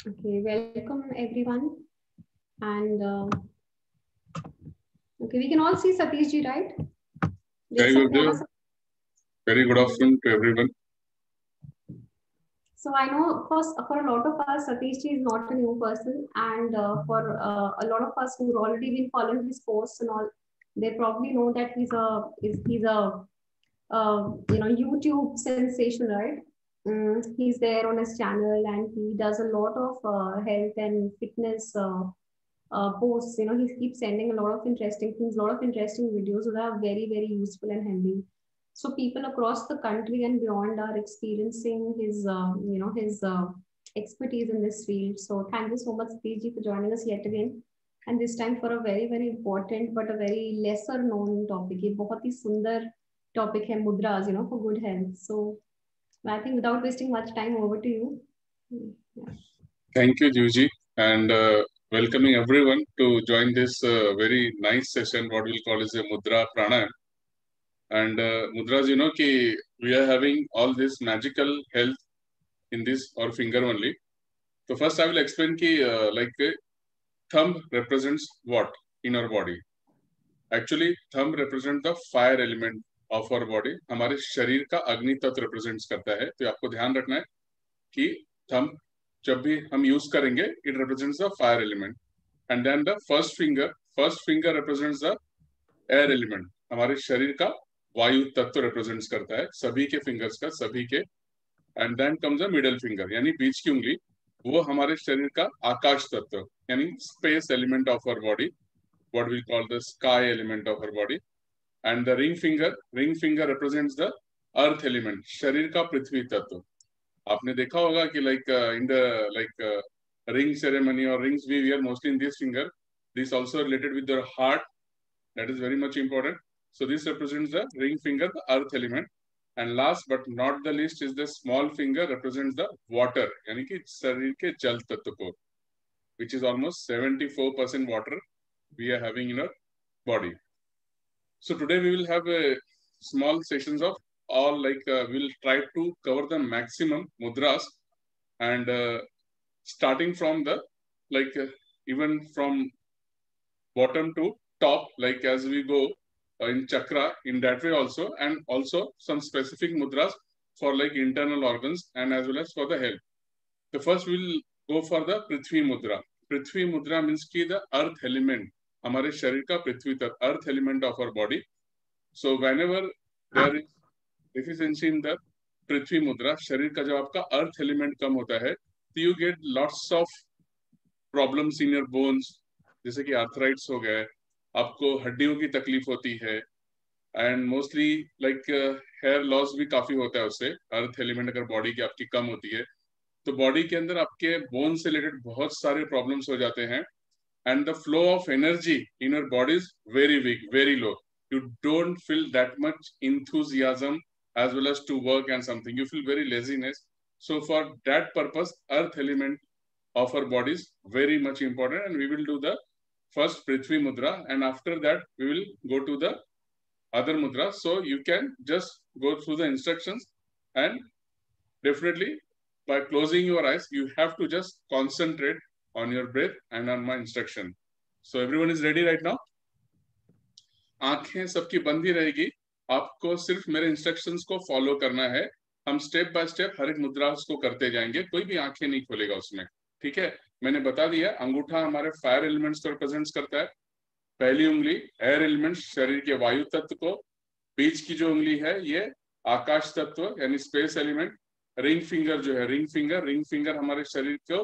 Okay, welcome everyone. And okay, we can all see Satish ji, right? Very good afternoon to everyone. So I know for a lot of us, Satish ji is not a new person, and for a lot of us who've already been following his posts and all, they probably know that he's a YouTube sensation, right? He's there on his channel, and he does a lot of health and fitness posts. He keeps sending a lot of interesting things, a lot of interesting videos that are very, very useful and handy. So people across the country and beyond are experiencing his expertise in this field. So thank you so much, Satish ji, for joining us yet again. And this time for a very, very important but a very lesser known topic. ये बहुत ही सुंदर topic है mudras, for good health. So I think without wasting much time, over to you. Yeah. Thank you, Juji, and welcoming everyone to join this very nice session, what we'll call is a Mudra Pranayam. And Mudras, we are having all this magical health in this or finger only. So first I will explain like thumb represents what in our body. Actually, thumb represents the fire element of our body. हमारे शरीर का अग्नि तत्व represents करता है. तो आपको ध्यान रखना है कि thumb जब भी हम यूज करेंगे, it represents the fire element, and then the first finger represents the air element. हमारे शरीर का वायु तत्व represents करता है, सभी के fingers का, सभी के, and then comes the middle finger, यानी बीच की उंगली, वो हमारे शरीर का आकाश तत्व, यानी space element of our body, what we call the sky element of our body, and the ring finger represents the earth element, शरीर का पृथ्वी तत्व. आपने देखा होगा कि in the ring ceremony or rings we wear mostly in this finger, this also related with the heart, that is very much important. So this represents the ring finger, the earth element, and last but not the least is the small finger represents the water, यानी कि शरीर के जल तत्व को, which is almost 74% water we are having in our body. So today we will have a small sessions of all we'll try to cover the maximum mudras, and starting from the even from bottom to top, as we go in chakra, in that way also, and also some specific mudras for internal organs and as well as for the health. So first we'll go for the Prithvi Mudra. Prithvi Mudra means ki the earth element, हमारे शरीर का पृथ्वी तत्व, earth element of our body. So whenever there is deficiency in the Prithvi Mudra, शरीर का जब आपका earth element कम होता है, तो you get lots of problems in your bones, जैसे कि arthritis हो गया, आपको हड्डियों की तकलीफ होती है, and mostly hair loss भी काफी होता है उससे, earth element अगर body की आपकी कम होती है, तो बॉडी के अंदर आपके बोन से रिलेटेड बहुत सारे प्रॉब्लम्स हो जाते हैं, and the flow of energy in your body is very weak, very low. You don't feel that much enthusiasm as well as to work and something. You feel very laziness. So for that purpose, earth element of our body is very much important, and we will do the first Prithvi Mudra, and after that we will go to the other mudra. So you can just go through the instructions, and definitely by closing your eyes, you have to just concentrate on your breath and on my instruction. So everyone is ready right now? आंखें सबकी बंद ही रहेगी, आपको सिर्फ मेरे instructions को follow करना है. हम स्टेप बाय स्टेप हर एक मुद्रा को करते जाएंगे, कोई भी आंखें नहीं खोलेगा उसमें, ठीक है? मैंने बता दिया, अंगूठा हमारे फायर एलिमेंट्स को रिप्रेजेंट करता है, पहली उंगली एयर एलिमेंट, शरीर के वायु तत्व को, बीच की जो उंगली है ये आकाश तत्व यानी स्पेस एलिमेंट, रिंग फिंगर जो है रिंग फिंगर हमारे शरीर को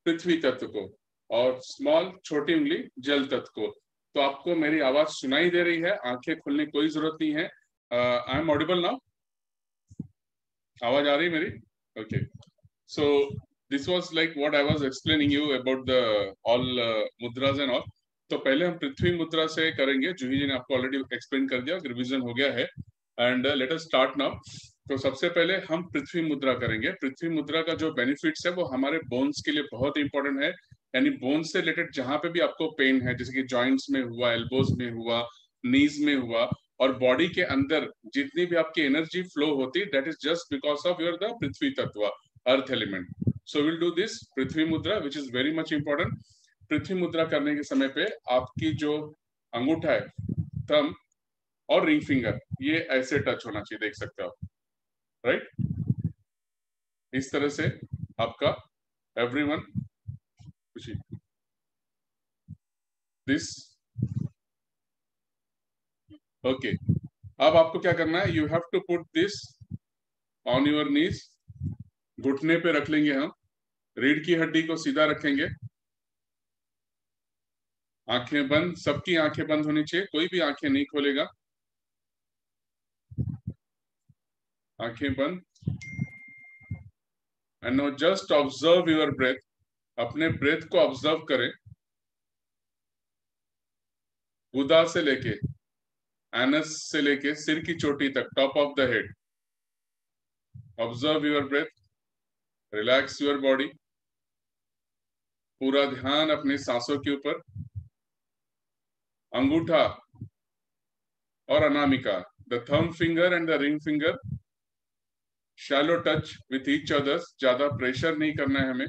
पृथ्वी तत्व को, और स्मॉल छोटी उंगली जल तत्व को. तो आपको मेरी आवाज सुनाई दे रही है, आंखें खोलने की कोई जरूरत नहीं है. I am audible now? आवाज आ रही मेरी? Okay. So this was like what I was explaining you about the all मुद्रास and all. तो पहले हम पृथ्वी मुद्रा से करेंगे, जूही जी ने आपको ऑलरेडी एक्सप्लेन कर दिया, रिवीजन हो गया है, and let us start now. तो सबसे पहले हम पृथ्वी मुद्रा करेंगे. पृथ्वी मुद्रा का जो बेनिफिट्स है वो हमारे बोन्स के लिए बहुत इंपॉर्टेंट है, यानी बोन्स से रिलेटेड जहां पे भी आपको पेन है, जैसे कि जॉइंट्स में हुआ, एल्बोज में हुआ, नीज में हुआ, और बॉडी के अंदर जितनी भी आपकी एनर्जी फ्लो होती है, that is just because of your the prithvi tattva, earth element. So will do this prithvi mudra which is very much important. Prithvi mudra करने के समय पे आपकी जो अंगूठा है, थंब और रिंग फिंगर, ये ऐसे टच होना चाहिए, देख सकते हो आप, राइट। इस तरह से आपका एवरीवन दिस ओके। अब आपको क्या करना है, you have to put this on your knees, घुटने पे रख लेंगे हम, रीढ़ की हड्डी को सीधा रखेंगे, आंखें बंद, सबकी आंखें बंद होनी चाहिए, कोई भी आंखें नहीं खोलेगा, आंखें बंद। And now just observe your breath, अपने ब्रेथ को ऑब्जर्व करें, गुदा से लेके एनस से लेके सिर की चोटी तक, top of the head. Observe your breath, relax your body, पूरा ध्यान अपनी सांसों के ऊपर। अंगूठा और अनामिका, the thumb finger and the ring finger, shallow touch with each others, ज्यादा प्रेशर नहीं करना है हमें,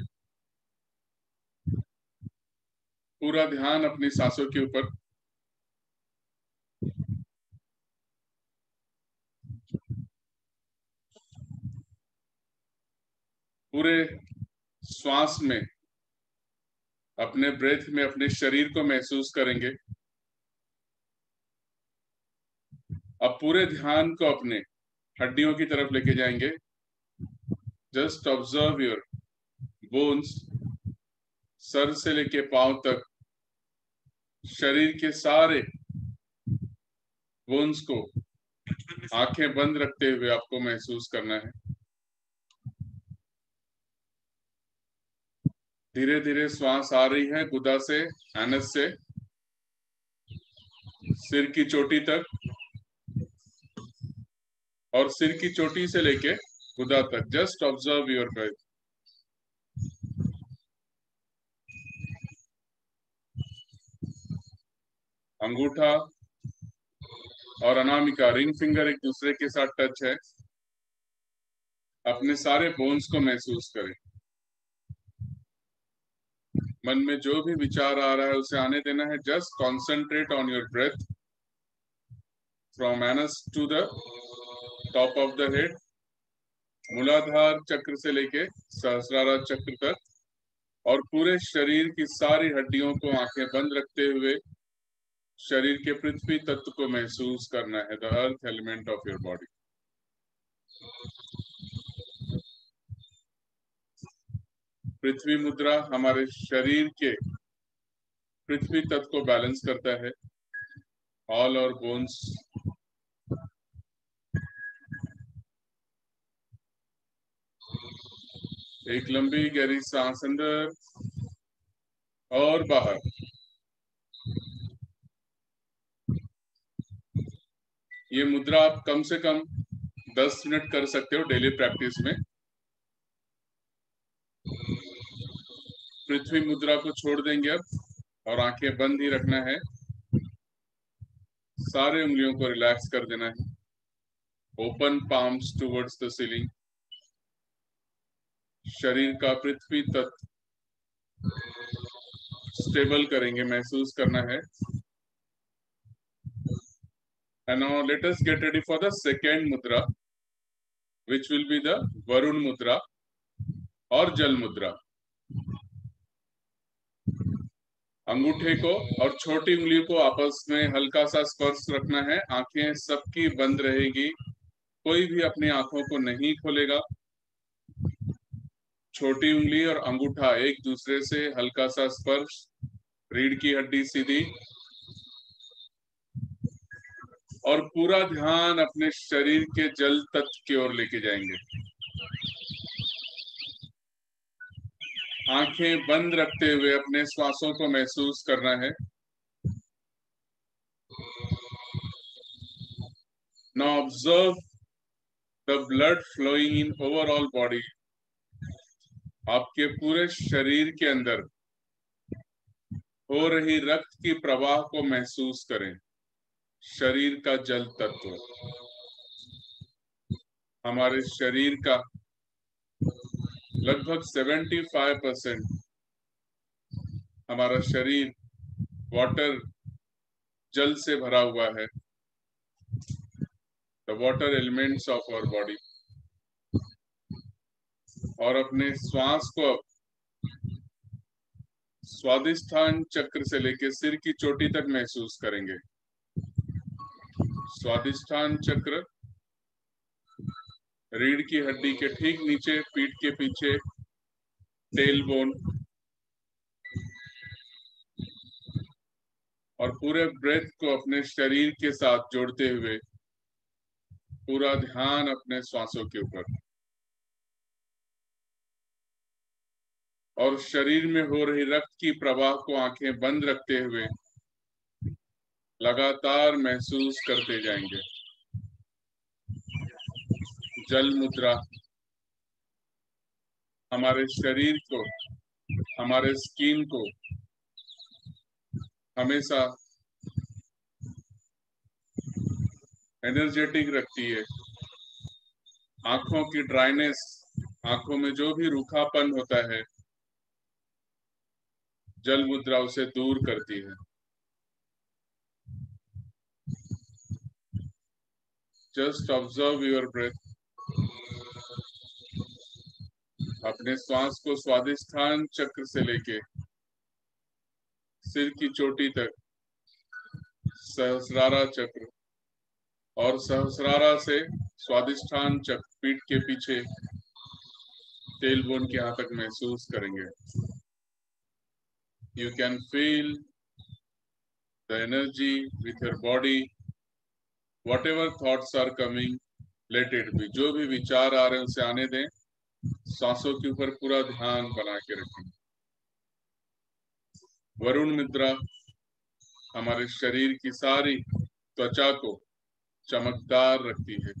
पूरा ध्यान अपनी सांसों के ऊपर। पूरे श्वास में, अपने ब्रेथ में अपने शरीर को महसूस करेंगे। अब पूरे ध्यान को अपने हड्डियों की तरफ लेके जाएंगे। Just observe your bones, sir से लेके पांव तक, शरीर के सारे बोन्स को आंखें बंद रखते हुए आपको महसूस करना है। धीरे धीरे श्वास आ रही है गुदा से, एनस से, सिर की चोटी तक, और सिर की चोटी से लेके गुदा तक। Just observe your breath. अंगूठा और अनामिका, रिंग फिंगर एक दूसरे के साथ टच है। अपने सारे बोन्स को महसूस करें। मन में जो भी विचार आ रहा है उसे आने देना है। Just concentrate on your breath from anus to the top of the head, मूलाधार चक्र से लेके सहस्रार चक्र तक, और पूरे शरीर की सारी हड्डियों को आंखें बंद रखते हुए शरीर के पृथ्वी तत्व को महसूस करना है, the earth element of your body. Prithvi mudra हमारे शरीर के पृथ्वी तत्व को बैलेंस करता है। ऑल और बोन्स, एक लंबी गहरी सांस अंदर और बाहर। ये मुद्रा आप कम से कम 10 मिनट कर सकते हो डेली प्रैक्टिस में। पृथ्वी मुद्रा को छोड़ देंगे अब, और आंखें बंद ही रखना है। सारे उंगलियों को रिलैक्स कर देना है। Open palms towards the ceiling. शरीर का पृथ्वी तत्व स्टेबल करेंगे, महसूस करना है। And now let us get ready for the second mudra, which will be the Varun mudra और जल मुद्रा। अंगूठे को और छोटी उंगली को आपस में हल्का सा स्पर्श रखना है। आंखें सबकी बंद रहेगी, कोई भी अपनी आंखों को नहीं खोलेगा। छोटी उंगली और अंगूठा एक दूसरे से हल्का सा स्पर्श, रीढ़ की हड्डी सीधी, और पूरा ध्यान अपने शरीर के जल तत्व की ओर लेके जाएंगे। आंखें बंद रखते हुए अपने श्वासों को महसूस करना है। Now observe the blood flowing in overall body. आपके पूरे शरीर के अंदर हो रही रक्त की प्रवाह को महसूस करें। शरीर का जल तत्व हमारे शरीर का लगभग 75% हमारा शरीर वाटर, जल से भरा हुआ है। The water elements of our body. और अपने श्वास को स्वादिष्ठान चक्र से लेकर सिर की चोटी तक महसूस करेंगे। स्वादिष्ठान चक्र रीढ़ की हड्डी के ठीक नीचे, पीठ के पीछे, टेल बोन। और पूरे ब्रेथ को अपने शरीर के साथ जोड़ते हुए पूरा ध्यान अपने श्वासों के ऊपर, और शरीर में हो रही रक्त की प्रवाह को आंखें बंद रखते हुए लगातार महसूस करते जाएंगे। जल मुद्रा हमारे शरीर को, हमारे स्किन को हमेशा एनर्जेटिक रखती है। आंखों की ड्राइनेस, आंखों में जो भी रूखापन होता है, जल मुद्रा उसे दूर करती है। Just observe your breath. अपने श्वास को स्वादिष्ठान चक्र से लेके सिर की चोटी तक, सहस्रारा चक्र, और सहस्रारा से स्वादिष्ठान चक्र पीठ के पीछे, टेल बोन के यहाँ तक महसूस करेंगे। You can feel the energy with your body. Whatever thoughts are coming, let it be. जो भी विचार आ रहे हैं उसे आने दें। सांसों के ऊपर पूरा ध्यान बना के रखें। वरुण मुद्रा हमारे शरीर की सारी त्वचा को चमकदार रखती है।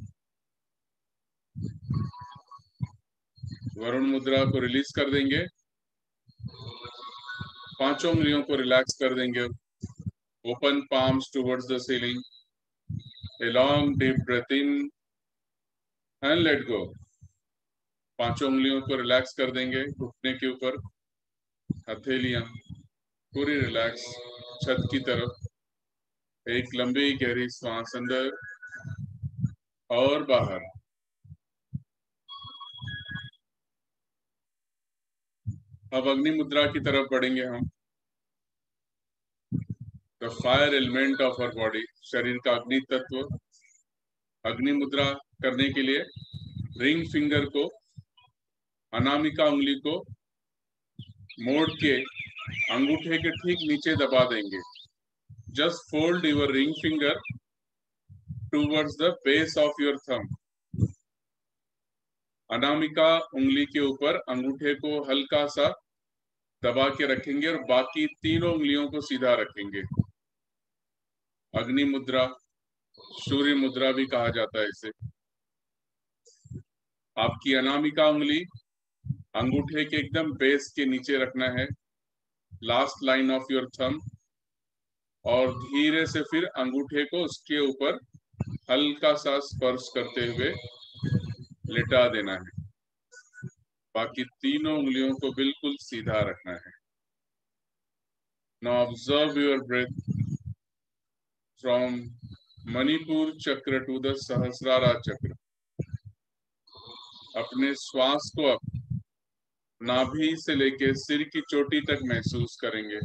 वरुण मुद्रा को रिलीज कर देंगे, पांचों उंगलियों को रिलैक्स कर देंगे। Open palms towards the ceiling. A long deep breath in and let go. पांचों उंगलियों को रिलैक्स कर देंगे, घुटने के ऊपर, हथेलियां पूरी रिलैक्स, छत की तरफ। एक लंबी गहरी सांस अंदर और बाहर। अब अग्नि मुद्रा की तरफ बढ़ेंगे हम। The fire element of our body, शरीर का अग्नि तत्व। अग्नि मुद्रा करने के लिए रिंग फिंगर को, अनामिका उंगली को मोड़ के अंगूठे के ठीक नीचे दबा देंगे। Just fold your ring finger towards the base of your thumb. Anamika उंगली के ऊपर अंगूठे को हल्का सा दबा के रखेंगे और बाकी तीनों उंगलियों को सीधा रखेंगे। अग्नि मुद्रा, सूर्य मुद्रा भी कहा जाता है इसे। आपकी अनामिका उंगली अंगूठे के एकदम बेस के नीचे रखना है, last line of your thumb, और धीरे से फिर अंगूठे को उसके ऊपर हल्का सा स्पर्श करते हुए लिटा देना है। बाकी तीनों उंगलियों को बिल्कुल सीधा रखना है। Now observe your breath from Manipur chakra to the सहस्रारा चक्र। अपने श्वास को अब नाभि से लेके सिर की चोटी तक महसूस करेंगे,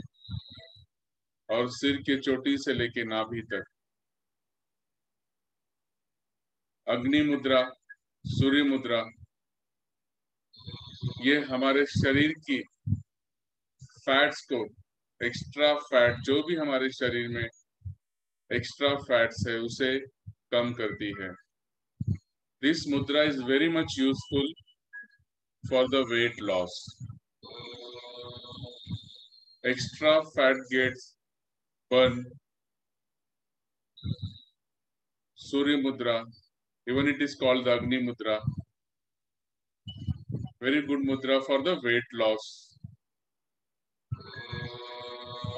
और सिर के चोटी से लेके नाभि तक। अग्नि मुद्रा, सूर्य मुद्रा, ये हमारे शरीर की फैट्स को, एक्स्ट्रा फैट, जो भी हमारे शरीर में एक्स्ट्रा फैट्स है उसे कम करती है। This mudra is very much useful for the weight loss. Extra fat gets burn. Surya mudra, even it is called the Agni Mudra, very good mudra for the weight loss.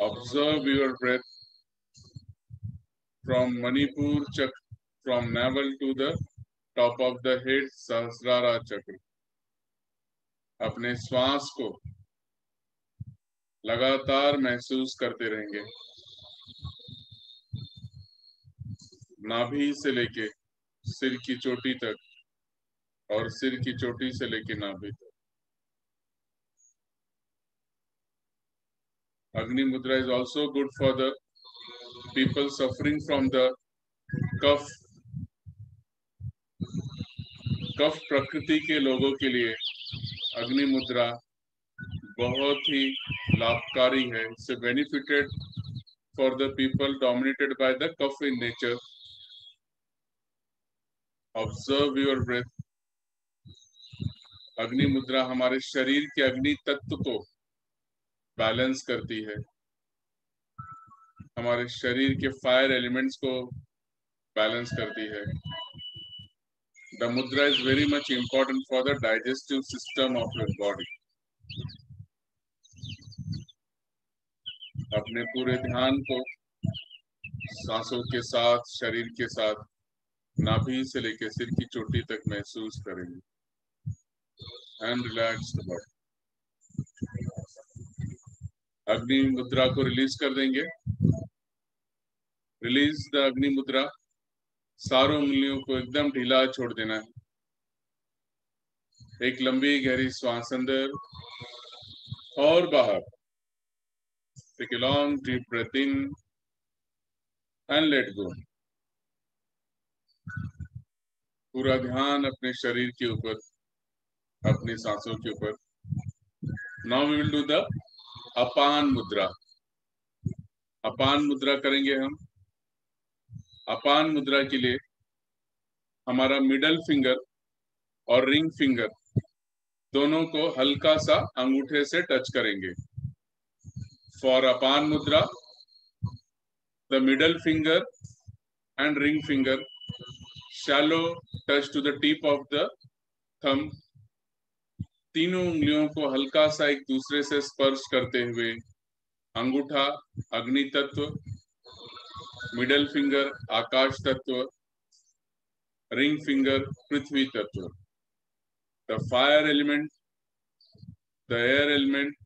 Observe your breath from Manipur chakra, from navel to the top of the head, Sahasrara chakra. अपने श्वास को लगातार महसूस करते रहेंगे, नाभि से लेके सिर की चोटी तक और सिर की चोटी से लेके नाभि तक। Agni Mudra is also good for the people suffering from the कफ। कफ प्रकृति के लोगों के लिए अग्नि मुद्रा बहुत ही लाभकारी है। It's benefited for the people dominated by the kapha in nature. Observe your breath. अग्नि मुद्रा हमारे शरीर के अग्नि तत्व को बैलेंस करती है, हमारे शरीर के फायर एलिमेंट्स को बैलेंस करती है। The mudra is very much important for the digestive system of your body. अपने पूरे ध्यान को सांसों के साथ, शरीर के साथ, नाभि से लेकर सिर की चोटी तक महसूस करेंगे। And relax the body. अग्नि मुद्रा को रिलीज कर देंगे। रिलीज द अग्नि मुद्रा। सारों उंगलियों को एकदम ढीला छोड़ देना है। एक लंबी गहरी श्वास अंदर और बाहर। Take a long deep breath in and let go. पूरा ध्यान अपने शरीर के ऊपर, अपनी सांसों के ऊपर। Now we will do the अपान मुद्रा। अपान मुद्रा करेंगे हम। अपान मुद्रा के लिए हमारा मिडल फिंगर और रिंग फिंगर दोनों को हल्का सा अंगूठे से टच करेंगे। फॉर अपान मुद्रा, the middle finger and ring finger shallow touch to the tip of the thumb। तीनों उंगलियों को हल्का सा एक दूसरे से स्पर्श करते हुए अंगूठा अग्नि तत्व, मिडल फिंगर आकाश तत्व, रिंग फिंगर पृथ्वी तत्व। The fire element, the air element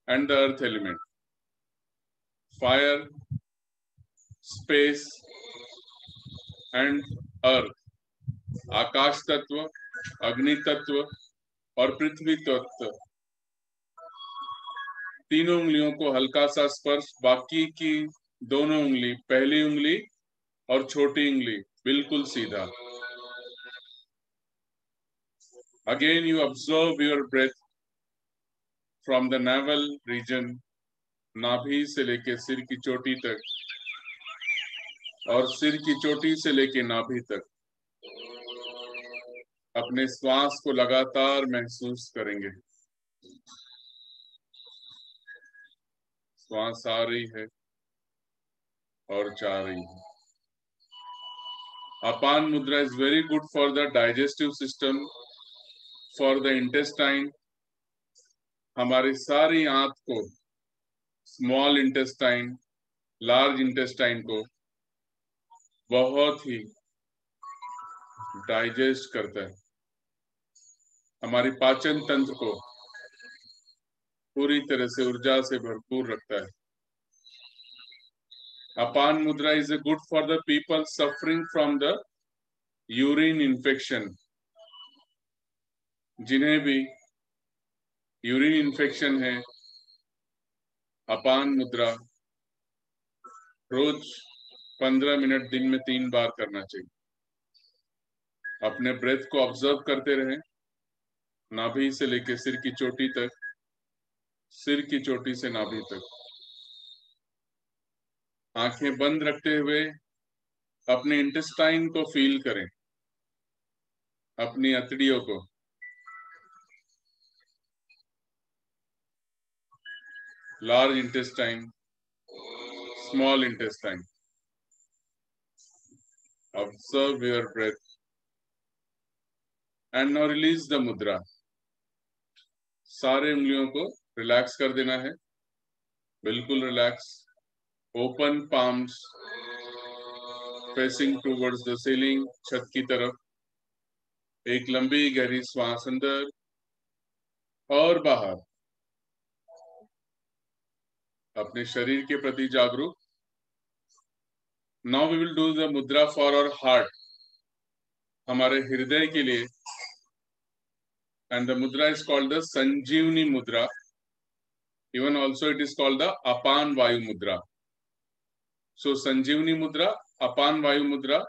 and the earth element। Fire, space and earth। आकाश तत्व, अग्नि तत्व और पृथ्वी तत्व। तीनों उंगलियों को हल्का सा स्पर्श। बाकी की दोनों उंगली, पहली उंगली और छोटी उंगली बिल्कुल सीधा। Again you observe your breath from the navel region, नाभि से लेके सिर की चोटी तक और सिर की चोटी से लेके नाभि तक। अपने श्वास को लगातार महसूस करेंगे। श्वास आ रही है और जा रही है। अपान मुद्रा is very good for the digestive system, for the intestine. हमारी सारी आंत को, स्मॉल इंटेस्टाइन, लार्ज इंटेस्टाइन को बहुत ही डाइजेस्ट करता है। हमारी पाचन तंत्र को पूरी तरह से ऊर्जा से भरपूर रखता है। अपान मुद्रा is good for the people suffering from the urine infection. जिन्हें भी यूरिन इन्फेक्शन है, अपान मुद्रा रोज 15 मिनट दिन में 3 बार करना चाहिए। अपने ब्रेथ को ऑब्जर्व करते रहें, नाभि से लेकर सिर की चोटी तक, सिर की चोटी से नाभि तक। आंखें बंद रखते हुए अपने इंटेस्टाइन को फील करें, अपनी अतड़ियों को। Large intestine, small intestine. Observe your breath and now release the mudra. सारे उंगलियों को रिलैक्स कर देना है, बिल्कुल relax. Open palms facing towards the ceiling, छत की तरफ। एक लंबी गहरी श्वास अंदर और बाहर। अपने शरीर के प्रति जागरूक। Now we will do the mudra for our heart, हमारे हृदय के लिए। And the mudra is called the sanjeevani mudra, even also it is called the apan vayu mudra. So sanjeevani mudra, apan vayu mudra.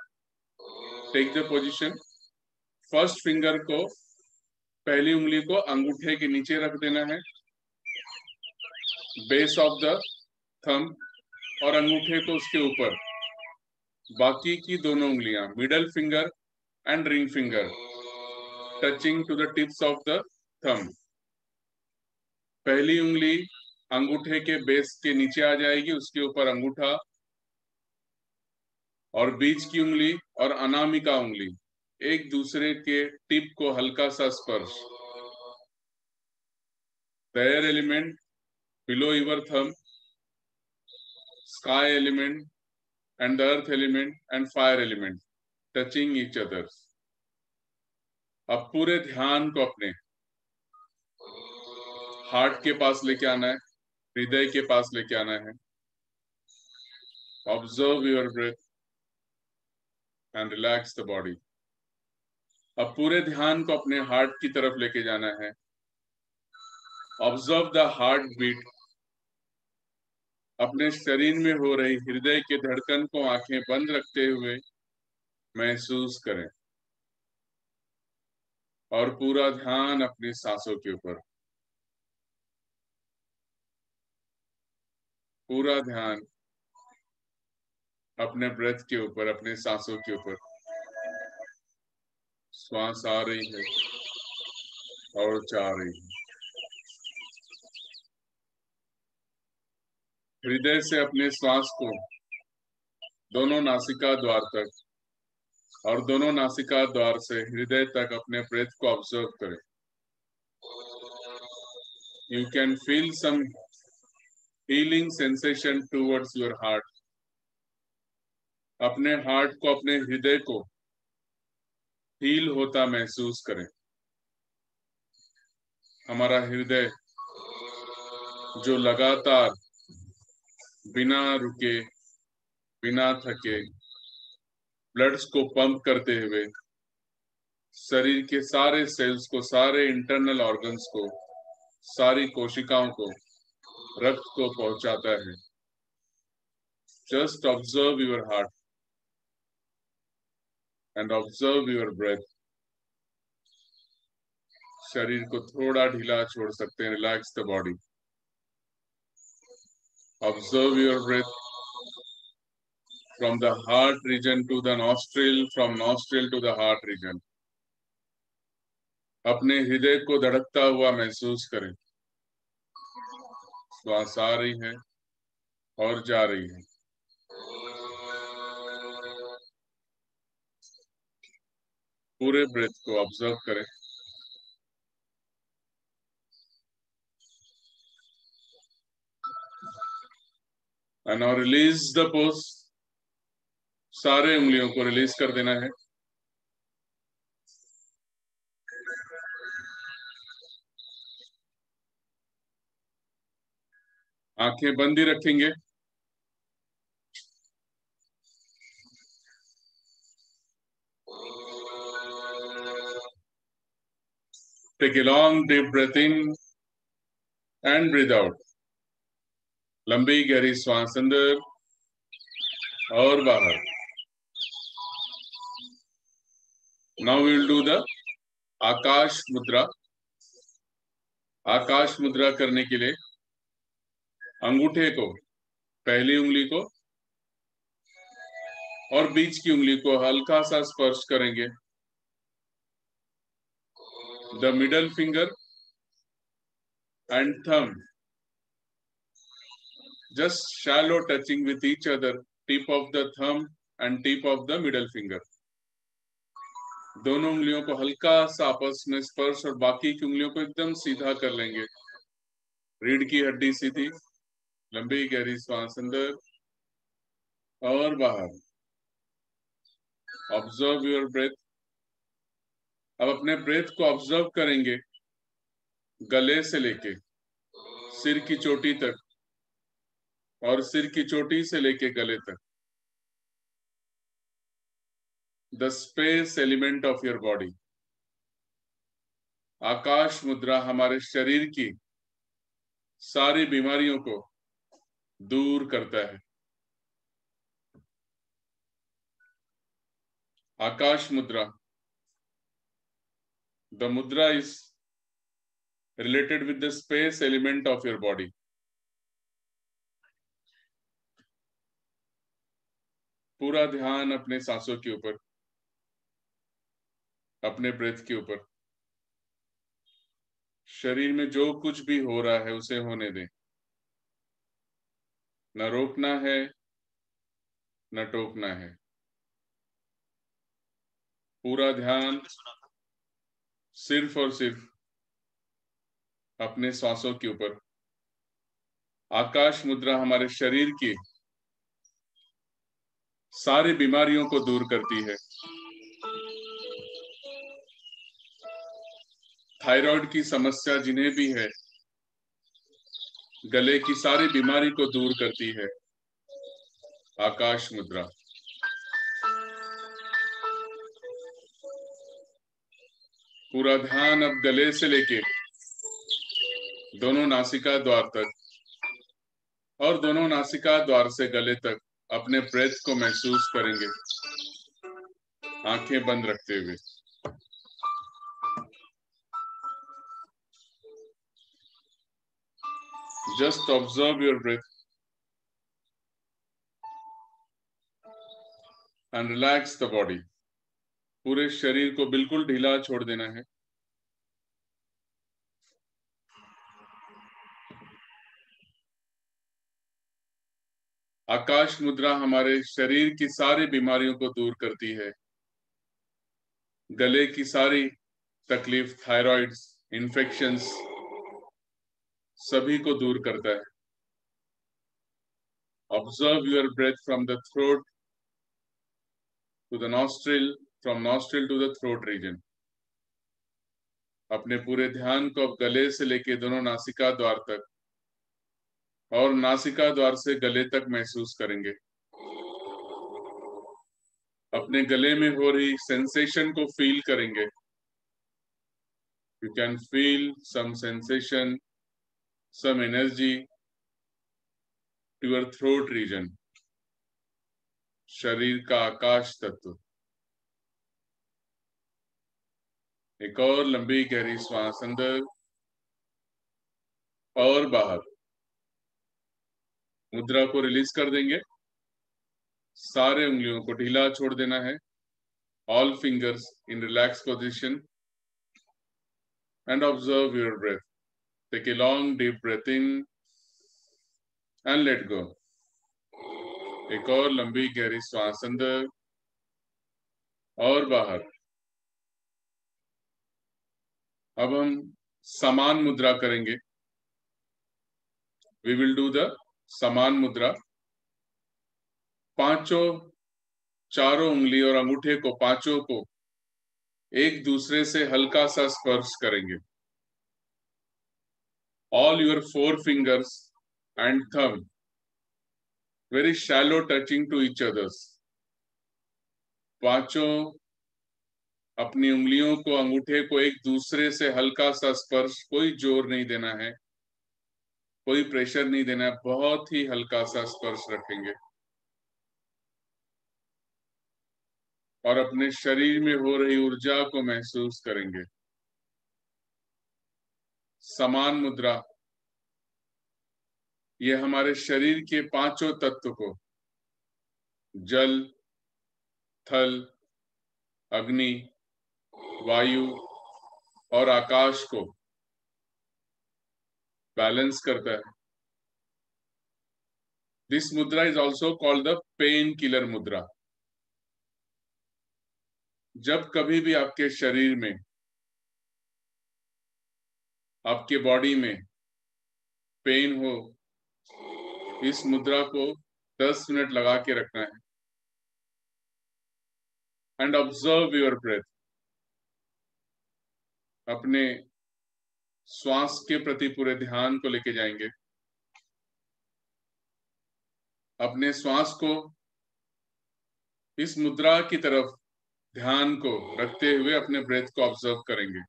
Take the position. First finger को, पहली उंगली को अंगूठे के नीचे रख देना है, बेस ऑफ द थंब, और अंगूठे को उसके ऊपर। बाकी की दोनों उंगलियां, middle finger and ring finger, touching to the tips of the thumb. पहली उंगली अंगूठे के बेस के नीचे आ जाएगी, उसके ऊपर अंगूठा, और बीच की उंगली और अनामिका उंगली एक दूसरे के टिप को हल्का सा स्पर्श। The air element below your thumb, sky element and the earth element and fire element touching each other. अब पूरे ध्यान को अपने हार्ट के पास लेके आना है, हृदय के पास लेके आना है। Observe your breath and relax the body. अब पूरे ध्यान को अपने हार्ट की तरफ लेके जाना है। Observe the heart beat. अपने शरीर में हो रही हृदय के धड़कन को आंखें बंद रखते हुए महसूस करें, और पूरा ध्यान अपनी सांसों के ऊपर। पूरा ध्यान अपने ब्रेथ के ऊपर, अपने सांसों के ऊपर। श्वास आ रही है और जा रही है। हृदय से अपने श्वास को दोनों नासिका द्वार तक और दोनों नासिका द्वार से हृदय तक अपने ब्रेथ को ऑब्जर्व करें। You can feel some healing sensation towards your heart. अपने हार्ट को, अपने हृदय को हील होता महसूस करें। हमारा हृदय जो लगातार बिना रुके, बिना थके ब्लड्स को पंप करते हुए शरीर के सारे सेल्स को, सारे इंटरनल ऑर्गन्स को, सारी कोशिकाओं को, रक्त को पहुंचाता है। Just observe your heart and observe your breath. शरीर को थोड़ा ढीला छोड़ सकते हैं, relax the body. Observe your breath from the heart region to the nostril, from nostril to the heart region. अपने हृदय को धड़कता हुआ महसूस करें। श्वास आ रही है और जा रही है। पूरे ब्रेथ को ऑब्जर्व करें। And now release the pose. सारे उंगलियों को रिलीज कर देना है। आंखें बंद ही रखेंगे। Take a long deep breath in and breathe out. लंबी गहरी श्वास अंदर और बाहर। Now we will do the आकाश मुद्रा। आकाश मुद्रा करने के लिए अंगूठे को, पहली उंगली को और बीच की उंगली को हल्का सा स्पर्श करेंगे। The middle finger and thumb just shallow touching with each other, tip of the thumb and tip of the middle finger. दोनों उंगलियों को हल्का सा आपस में स्पर्श और बाकी की उंगलियों को एकदम सीधा कर लेंगे। रीढ़ की हड्डी सीधी। लंबी गहरी श्वास अंदर और बाहर। Observe your breath. अब अपने ब्रेथ को ऑब्जर्व करेंगे। गले से लेके सिर की चोटी तक और सिर की चोटी से लेके गले तक, the space element of your body. Akash mudra हमारे शरीर की सारी बीमारियों को दूर करता है। आकाश मुद्रा, the mudra is related with the space element of your body. पूरा ध्यान अपने सांसों के ऊपर, अपने ब्रेथ के ऊपर। शरीर में जो कुछ भी हो रहा है उसे होने दें, न रोकना है न टोकना है। पूरा ध्यान सिर्फ और सिर्फ अपने श्वासों के ऊपर। आकाश मुद्रा हमारे शरीर की सारी बीमारियों को दूर करती है। थायराइड की समस्या जिन्हें भी है, गले की सारी बीमारी को दूर करती है आकाश मुद्रा। पूरा ध्यान अब गले से लेके दोनों नासिका द्वार तक और दोनों नासिका द्वार से गले तक अपने ब्रेथ को महसूस करेंगे, आंखें बंद रखते हुए। Just observe your breath and relax the body. पूरे शरीर को बिल्कुल ढीला छोड़ देना है। आकाश मुद्रा हमारे शरीर की सारी बीमारियों को दूर करती है। गले की सारी तकलीफ, थायराइड्स, इन्फेक्शंस, सभी को दूर करता है। Observe your breath from the throat to the nostril, from nostril to the throat region. अपने पूरे ध्यान को अब गले से लेके दोनों नासिका द्वार तक और नासिका द्वार से गले तक महसूस करेंगे। अपने गले में हो रही सेंसेशन को फील करेंगे। You can feel some sensation, some energy to your throat region, शरीर का आकाश तत्व। एक और लंबी गहरी श्वास अंदर और बाहर। मुद्रा को रिलीज कर देंगे। सारे उंगलियों को ढीला छोड़ देना है। All fingers in relax position and observe your breath. Take a long deep breath in and let go. एक और लंबी गहरी श्वास अंदर और बाहर। अब हम समान मुद्रा करेंगे। वी विल डू द समान मुद्रा। पांचों, चारों उंगली और अंगूठे को, पांचों को एक दूसरे से हल्का सा स्पर्श करेंगे। All your four fingers and thumb very shallow touching to each others. पांचों अपनी उंगलियों को, अंगूठे को एक दूसरे से हल्का सा स्पर्श, कोई जोर नहीं देना है, कोई प्रेशर नहीं देना है, बहुत ही हल्का सा स्पर्श रखेंगे और अपने शरीर में हो रही ऊर्जा को महसूस करेंगे। समान मुद्रा ये हमारे शरीर के पांचों तत्व को, जल, थल, अग्नि, वायु और आकाश को बैलेंस करता है। This mudra is also called the pain killer मुद्रा। जब कभी भी आपके शरीर में, आपके बॉडी में पेन हो, इस मुद्रा को 10 मिनट लगा के रखना है एंड ऑब्जर्व योर ब्रेथ। अपने श्वास के प्रति पूरे ध्यान को लेके जाएंगे। अपने श्वास को इस मुद्रा की तरफ ध्यान को रखते हुए अपने ब्रेथ को ऑब्जर्व करेंगे।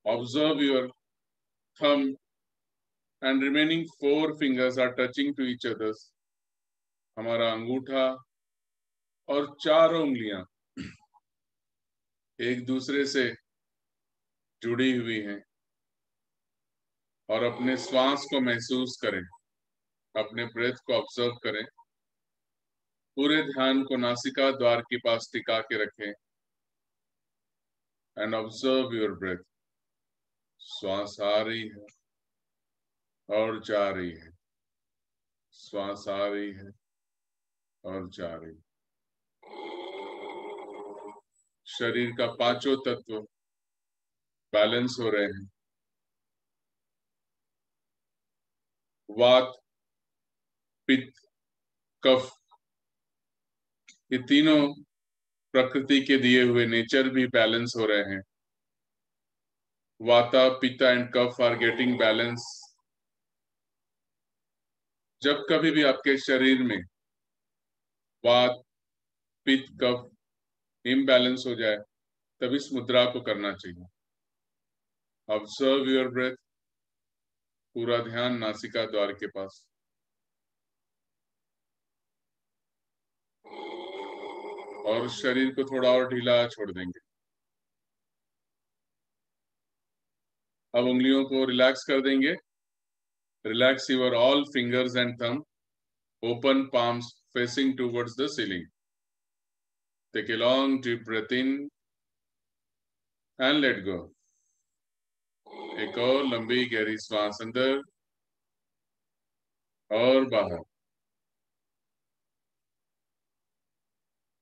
Observe your thumb and remaining 4 fingers are touching to each others. हमारा अंगूठा और चारों उंगलियां एक दूसरे से जुड़ी हुई हैं और अपने श्वास को महसूस करें, अपने ब्रेथ को ऑब्जर्व करें। पूरे ध्यान को नासिका द्वार के पास टिका के रखें एंड ऑब्जर्व योर ब्रेथ। श्वास आ रही है और जा रही है, श्वास आ रही है और जा रही है। शरीर का पांचों तत्व बैलेंस हो रहे हैं। वात, पित्त, कफ, ये तीनों प्रकृति के दिए हुए नेचर भी बैलेंस हो रहे हैं। Vata, pitta and kapha are getting balance. जब कभी भी आपके शरीर में वात, पित्त, कफ इम्बैलेंस हो जाए तब इस मुद्रा को करना चाहिए। ऑब्जर्व योर ब्रेथ, पूरा ध्यान नासिका द्वार के पास। और शरीर को थोड़ा और ढीला छोड़ देंगे। अब उंगलियों को रिलैक्स कर देंगे। Relax your all fingers and thumb, open palms facing towards the ceiling. Take a long deep breath in and let go. एक और लंबी गहरी श्वास अंदर और बाहर।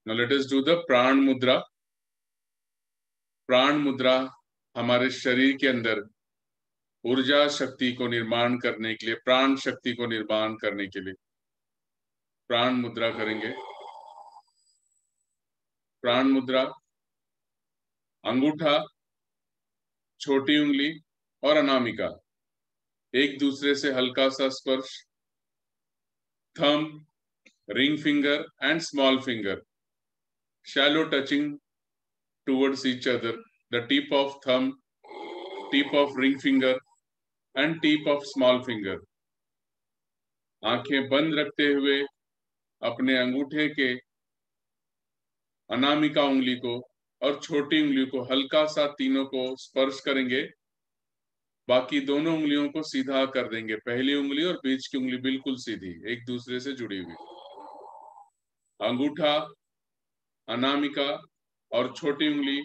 Now let us do the प्राण मुद्रा। प्राण मुद्रा हमारे शरीर के अंदर ऊर्जा शक्ति को निर्माण करने के लिए, प्राण शक्ति को निर्माण करने के लिए प्राण मुद्रा करेंगे। प्राण मुद्रा, अंगूठा, छोटी उंगली और अनामिका एक दूसरे से हल्का सा स्पर्श। Thumb, ring finger and small finger shallow touching towards each other. The tip of thumb, tip of ring finger and tip of small finger. आंखें बंद रखते हुए अपने अंगूठे के अनामिका उंगली को और छोटी उंगली को हल्का सा तीनों को स्पर्श करेंगे। बाकी दोनों उंगलियों को सीधा कर देंगे। पहली उंगली और बीच की उंगली बिल्कुल सीधी, एक दूसरे से जुड़ी हुई। अंगूठा, अनामिका और छोटी उंगली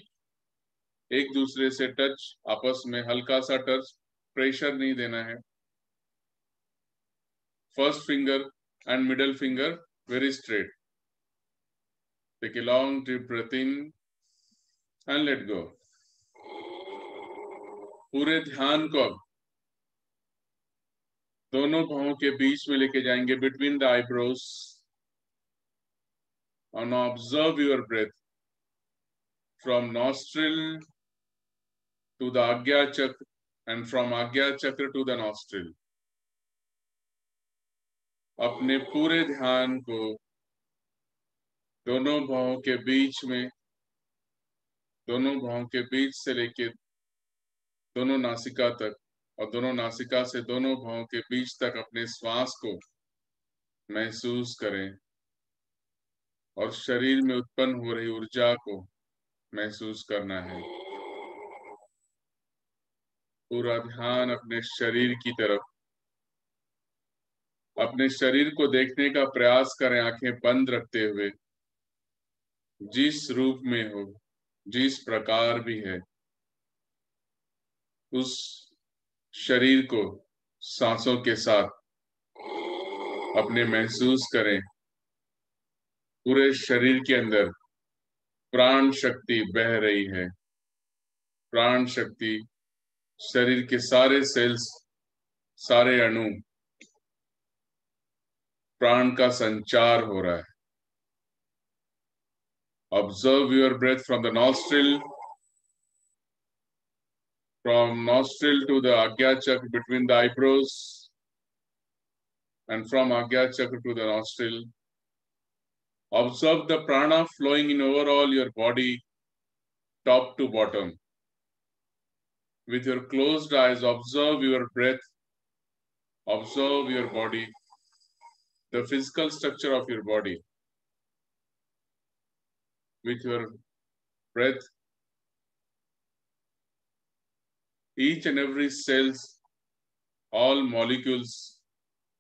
एक दूसरे से टच, आपस में हल्का सा टच, प्रेशर नहीं देना है। First finger and middle finger very straight. Take a long deep breath in and let go. पूरे ध्यान को अब दोनों भौहों के बीच में लेके जाएंगे, between the eyebrows, and observe your breath from nostril to the Agya Chakra and from Agya Chakra to the nostril. अपने पूरे ध्यान को दोनों भौहों के बीच में, दोनों भौहों के बीच से लेके दोनों नासिका तक और दोनों नासिका से दोनों भौहों के बीच तक अपने श्वास को महसूस करें और शरीर में उत्पन्न हो रही ऊर्जा को महसूस करना है। पूरा ध्यान अपने शरीर की तरफ, अपने शरीर को देखने का प्रयास करें आंखें बंद रखते हुए। जिस रूप में हो, जिस प्रकार भी है, उस शरीर को सांसों के साथ अपने महसूस करें। पूरे शरीर के अंदर प्राण शक्ति बह रही है। प्राण शक्ति शरीर के सारे सेल्स, सारे अणु, प्राण का संचार हो रहा है। Observe your breath from the nostril, from nostril to the Agya Chakra between the eyebrows, and from Agya Chakra to the nostril. Observe the prana flowing in overall your body, top to bottom. With your closed eyes, observe your breath, observe your body, the physical structure of your body. With your breath, each and every cells, all molecules,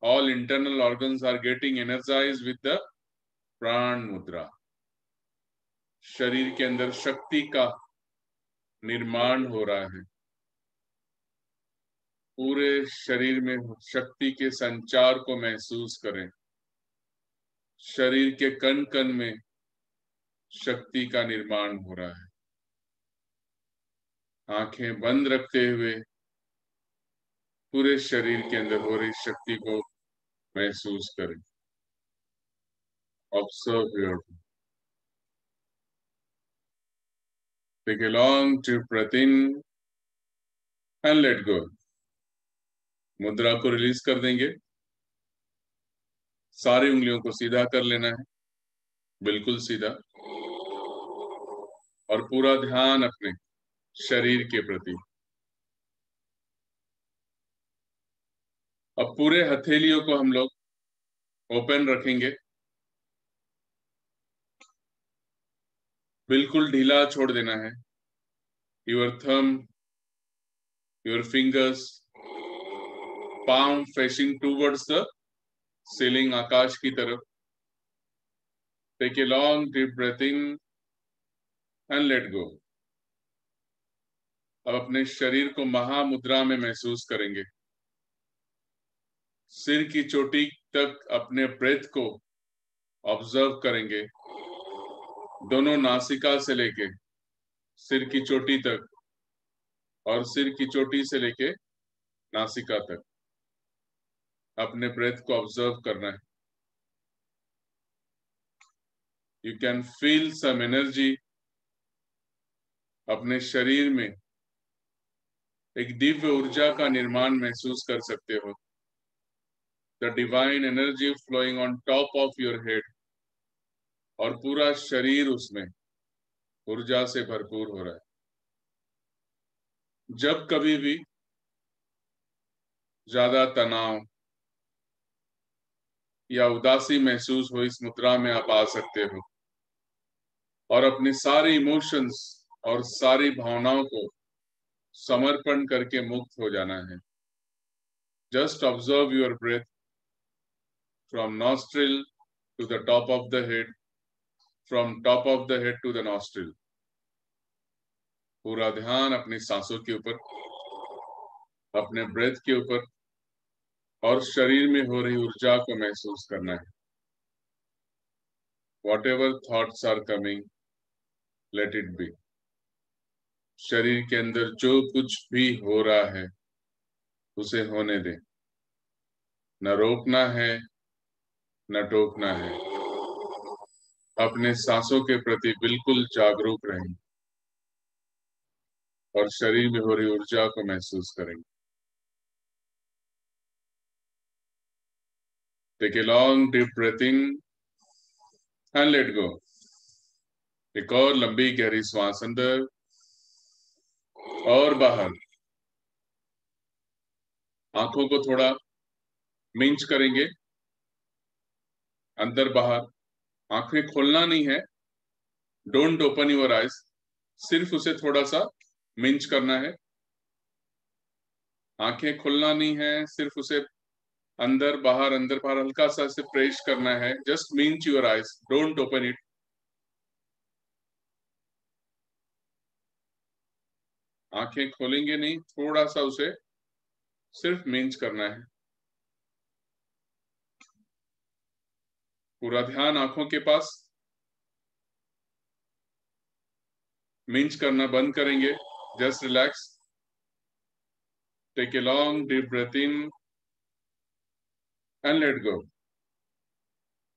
all internal organs are getting energized with the प्राण मुद्रा. शरीर के अंदर शक्ति का निर्माण हो रहा है. पूरे शरीर में शक्ति के संचार को महसूस करें. शरीर के कण कण में शक्ति का निर्माण हो रहा है. आंखें बंद रखते हुए पूरे शरीर के अंदर हो रही शक्ति को महसूस करें. Observe your. Take a long deep breath in and let go. मुद्रा को रिलीज कर देंगे. सारी उंगलियों को सीधा कर लेना है, बिल्कुल सीधा, और पूरा ध्यान अपने शरीर के प्रति. अब पूरे हथेलियों को हम लोग ओपन रखेंगे. बिल्कुल ढीला छोड़ देना है. Your thumb, your fingers, palm facing towards the ceiling, आकाश की तरफ. Take a long deep breath in and let go. अब अपने शरीर को महामुद्रा में महसूस करेंगे. सिर की चोटी तक अपने ब्रेथ को ऑब्जर्व करेंगे. दोनों नासिका से लेके सिर की चोटी तक और सिर की चोटी से लेके नासिका तक अपने ब्रेथ को ऑब्जर्व करना है. You can feel some energy. अपने शरीर में एक दिव्य ऊर्जा का निर्माण महसूस कर सकते हो. The divine energy flowing on top of your head. और पूरा शरीर उसमें ऊर्जा से भरपूर हो रहा है. जब कभी भी ज्यादा तनाव या उदासी महसूस हो, इस मुद्रा में आप आ सकते हो और अपनी सारी इमोशंस और सारी भावनाओं को समर्पण करके मुक्त हो जाना है. Just observe your breath from nostril to the top of the head, from top of the head to the nostril. पूरा ध्यान अपनी सांसों के ऊपर, अपने ब्रेथ के ऊपर और शरीर में हो रही ऊर्जा को महसूस करना है. Whatever thoughts are coming, let it be. शरीर के अंदर जो कुछ भी हो रहा है उसे होने दें. न रोकना है न टोकना है. अपने सांसों के प्रति बिल्कुल जागरूक रहें और शरीर में हो रही ऊर्जा को महसूस करेंगे. Take a long deep breath in and let go. एक और लंबी गहरी सांस अंदर और बाहर. आंखों को थोड़ा मिंच करेंगे, अंदर बाहर. आंखें खोलना नहीं है. Don't open your eyes. सिर्फ उसे थोड़ा सा मिंच करना है. आंखें खोलना नहीं है, सिर्फ उसे अंदर बाहर हल्का सा इसे प्रेस करना है. Just Minj your eyes, don't open it. आंखें खोलेंगे नहीं, थोड़ा सा उसे सिर्फ मिंच करना है. पूरा ध्यान आंखों के पास. मिंच करना बंद करेंगे. Just relax. Take a long deep breath in and let go.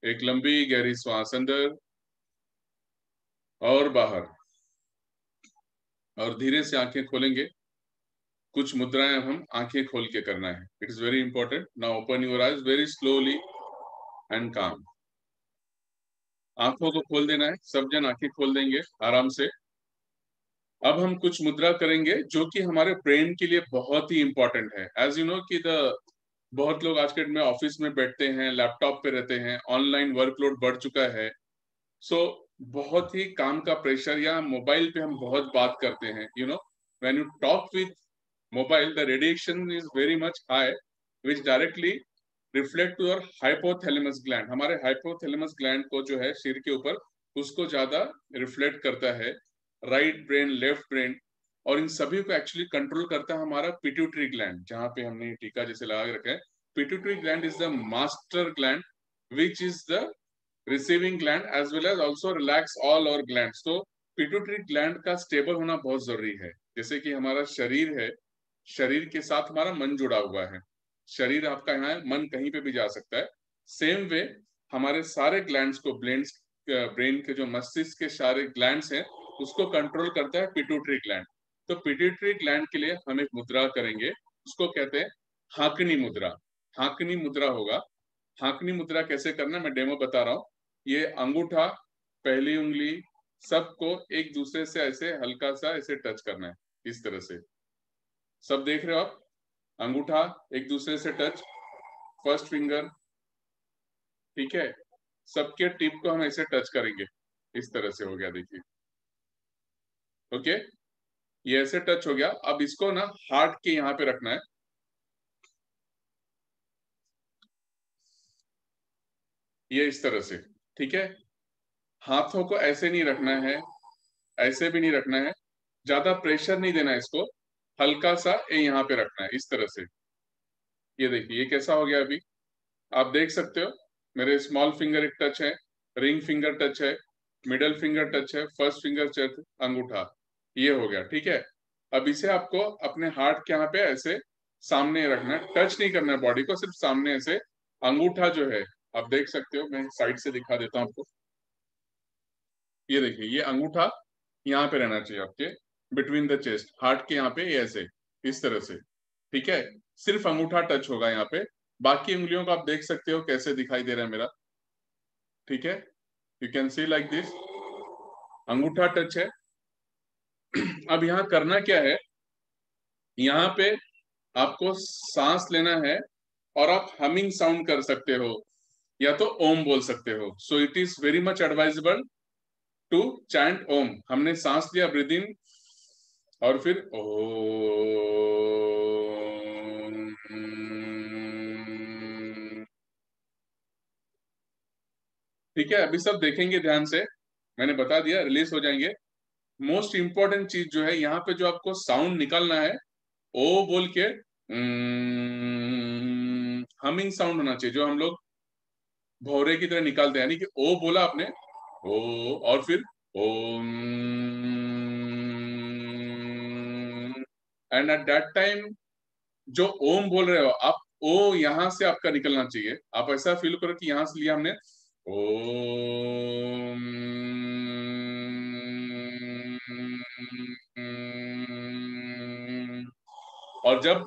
एक लंबी गहरी सांस अंदर और बाहर. और धीरे से आंखें खोलेंगे. कुछ मुद्राएं हम आंखें खोल के करना है. It is very important. Now open your eyes very slowly and काम. आंखों को खोल देना है. सब जन आंखें खोल देंगे आराम से. अब हम कुछ मुद्रा करेंगे जो कि हमारे ब्रेन के लिए बहुत ही इंपॉर्टेंट है. एज यू नो कि द बहुत लोग आज के डेट में ऑफिस में बैठते हैं, लैपटॉप पे रहते हैं, ऑनलाइन वर्कलोड बढ़ चुका है. सो बहुत ही काम का प्रेशर, या मोबाइल पे हम बहुत बात करते हैं. You know when you talk with mobile the radiation is very much high which directly reflect to your hypothalamus gland. हमारे हाइपोथैलेमस ग्लैंड को जो है सिर के ऊपर, उसको ज्यादा रिफ्लेक्ट करता है. राइट ब्रेन, लेफ्ट ब्रेन, और इन सभी को एक्चुअली कंट्रोल करता है हमारा पिट्यूटरी ग्लैंड, जहां पे हमने ये टीका जैसे लगा के रखा है. Pituitary gland is the master gland which is the receiving gland as well as also relax all और ग्लैंड. तो पिट्यूटरी ग्लैंड का स्टेबल होना बहुत जरूरी है. जैसे कि हमारा शरीर है, शरीर के साथ हमारा मन जुड़ा हुआ है. शरीर आपका यहाँ है, मन कहीं पे भी जा सकता है. सेम वे हमारे सारे ग्लैंड्स को, ब्रेन के जो मस्तिष्क के सारे ग्लैंड्स हैं, उसको कंट्रोल करता है पिट्यूटरी ग्लैंड. तो पिट्यूटरी ग्लैंड के लिए हम एक मुद्रा करेंगे, उसको कहते हैं हाकनी मुद्रा. हाकनी मुद्रा होगा. हाकनी मुद्रा कैसे करना है मैं डेमो बता रहा हूँ. ये अंगूठा, पहली उंगली, सबको एक दूसरे से ऐसे हल्का सा ऐसे टच करना है, इस तरह से. सब देख रहे हो आप? अंगूठा एक दूसरे से टच, फर्स्ट फिंगर, ठीक है. सबके टिप को हम ऐसे टच करेंगे, इस तरह से हो गया, देखिए. ओके, ये ऐसे टच हो गया. अब इसको ना हार्ट के यहाँ पे रखना है, ये इस तरह से, ठीक है. हाथों को ऐसे नहीं रखना है, ऐसे भी नहीं रखना है, ज्यादा प्रेशर नहीं देना है इसको, हल्का सा ये यहाँ पे रखना है, इस तरह से. ये देखिए ये कैसा हो गया अभी, आप देख सकते हो. मेरे स्मॉल फिंगर एक टच है, रिंग फिंगर टच है, मिडल फिंगर टच है, फर्स्ट फिंगर टच, अंगूठा, ये हो गया, ठीक है. अब इसे आपको अपने हार्ट के यहाँ पे ऐसे सामने रखना है, टच नहीं करना है बॉडी को, सिर्फ सामने ऐसे. अंगूठा जो है आप देख सकते हो, मैं साइड से दिखा देता हूँ आपको. ये देखिए ये अंगूठा यहाँ पे रहना चाहिए आपके, बिटवीन द चेस्ट, हार्ट के यहाँ पे, ये ऐसे, इस तरह से, ठीक है. सिर्फ अंगूठा टच होगा यहाँ पे. बाकी उंगलियों को आप देख सकते हो कैसे दिखाई दे रहा है मेरा, ठीक है. You can see like this, अंगूठा टच है. अब यहाँ करना क्या है, यहाँ पे आपको सांस लेना है, और आप हमिंग साउंड कर सकते हो, या तो ओम बोल सकते हो. So it is very much advisable to chant Om. हमने सांस लिया, ब्रीद इन, और फिर ओम. ठीक है, अभी सब देखेंगे ध्यान से, मैंने बता दिया, रिलीज हो जाएंगे. मोस्ट इंपॉर्टेंट चीज जो है यहाँ पे, जो आपको साउंड निकालना है, ओ बोल के हमिंग साउंड होना चाहिए, जो हम लोग भौरे की तरह निकालते हैं. यानी कि ओ बोला आपने, ओ, और फिर ओम, एंड एट दैट टाइम जो ओम बोल रहे हो आप, ओ यहां से आपका निकलना चाहिए. आप ऐसा फील करो कि यहां से लिया हमने ओम, और जब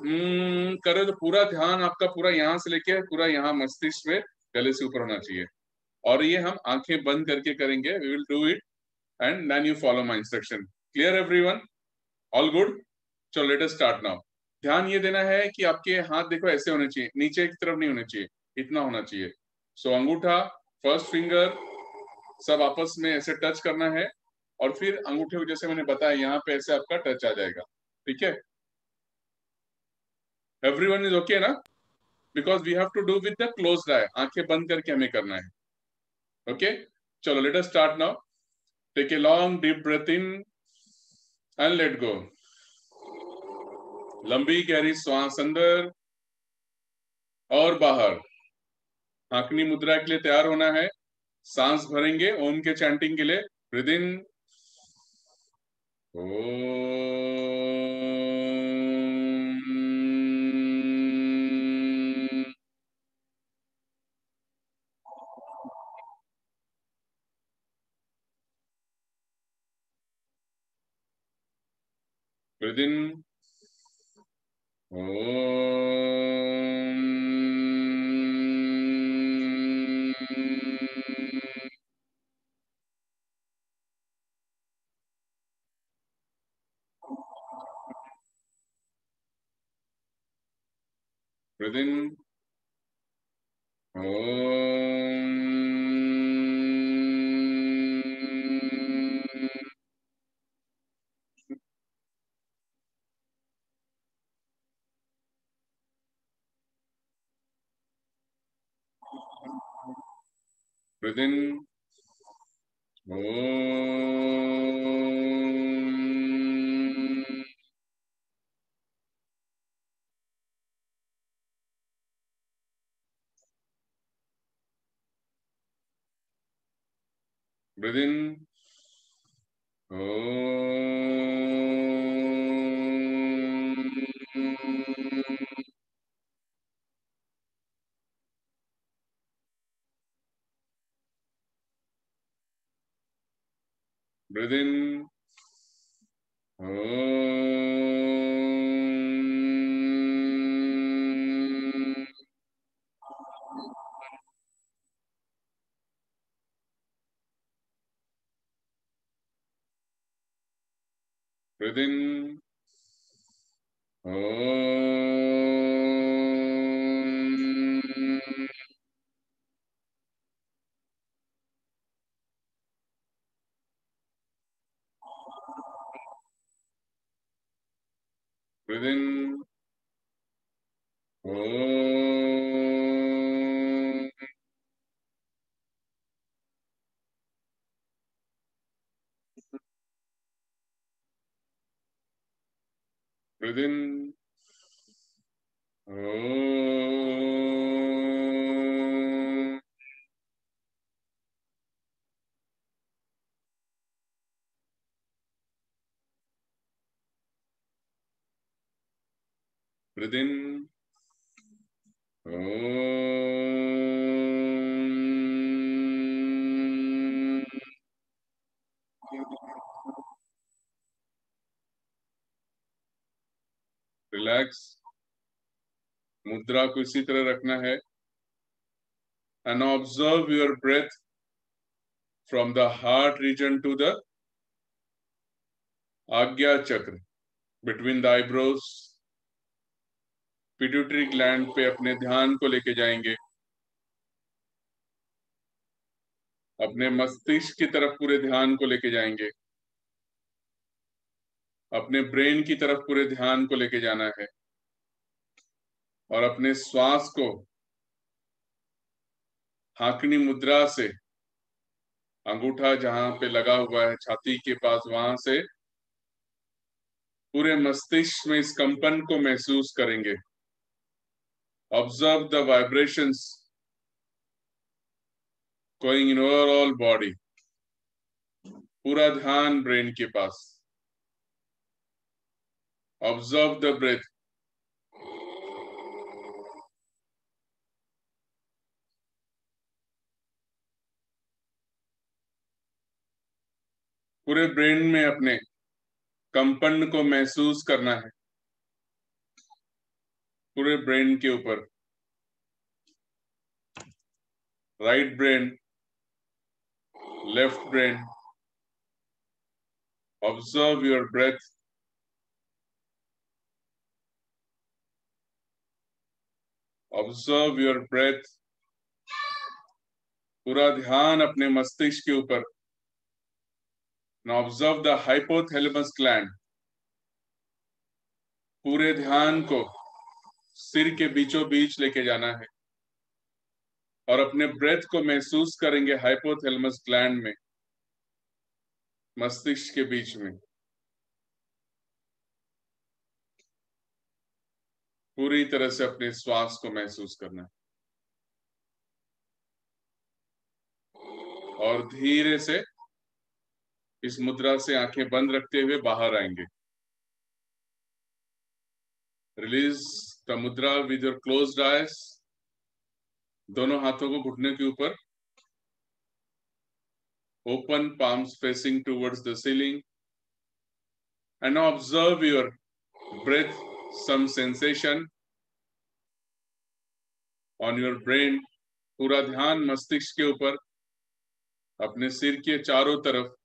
करे तो पूरा ध्यान आपका पूरा यहां से लेके पूरा यहाँ मस्तिष्क में, गले से ऊपर होना चाहिए. और ये हम आंखें बंद करके करेंगे. We will do it and then you follow my instruction. Clear everyone? All good? चलो लेट अस स्टार्ट नाउ. ध्यान ये देना है कि आपके हाथ देखो ऐसे होने चाहिए, नीचे की तरफ नहीं होने चाहिए, इतना होना चाहिए. सो अंगूठा, फर्स्ट फिंगर, सब आपस में ऐसे टच करना है, और फिर अंगूठे को जैसे मैंने बताया यहाँ पे ऐसे आपका टच आ जाएगा. ठीक है, एवरीवन इज ओके ना? Because we have to do with the closed eye, आंखें बंद करके हमें करना है. ओके, चलो let us start now. Take a long deep breath in and let go. लंबी गहरी श्वास अंदर और बाहर. हाकनी मुद्रा के लिए तैयार होना है. सांस भरेंगे ओम के चैंटिंग के लिए. Breathe in, breathe in, Om. Breathe in. Om. Breathe in. Om. Breathe in. Om. Breathe in. Om. Breathe in. Om. Breathe in. Om. Breathe in. Om. Breathe in. Om. Relax. मुद्रा को इसी तरह रखना है. And observe your breath from the heart region to the Agya Chakra, between the eyebrows. Pituitary gland पे अपने ध्यान को लेके जाएंगे. अपने मस्तिष्क की तरफ पूरे ध्यान को लेके जाएंगे. अपने ब्रेन की तरफ पूरे ध्यान को लेके जाना है. और अपने श्वास को हाकनी मुद्रा से, अंगूठा जहां पे लगा हुआ है छाती के पास, वहां से पूरे मस्तिष्क में इस कंपन को महसूस करेंगे. Observe the vibrations going in overall body. पूरा ध्यान ब्रेन के पास. Observe the breath. पूरे ब्रेन में अपने कंपन को महसूस करना है. पूरे ब्रेन के ऊपर. Right brain, left brain. Observe your breath. Observe your breath. पूरा ध्यान अपने मस्तिष्क के ऊपर. Now observe the hypothalamus gland. पूरे ध्यान को सिर के बीचों बीच लेके जाना है. और अपने ब्रेथ को महसूस करेंगे हाइपोथैलेमस ग्लैंड में, मस्तिष्क के बीच में. पूरी तरह से अपने श्वास को महसूस करना है. और धीरे से इस मुद्रा से आंखें बंद रखते हुए बाहर आएंगे. रिलीज द मुद्रा विद योर क्लोज्ड आईज. दोनों हाथों को घुटने के ऊपर. Open palms facing towards the ceiling. And now observe your breath some sensation on your brain. पूरा ध्यान मस्तिष्क के ऊपर, अपने सिर के चारों तरफ.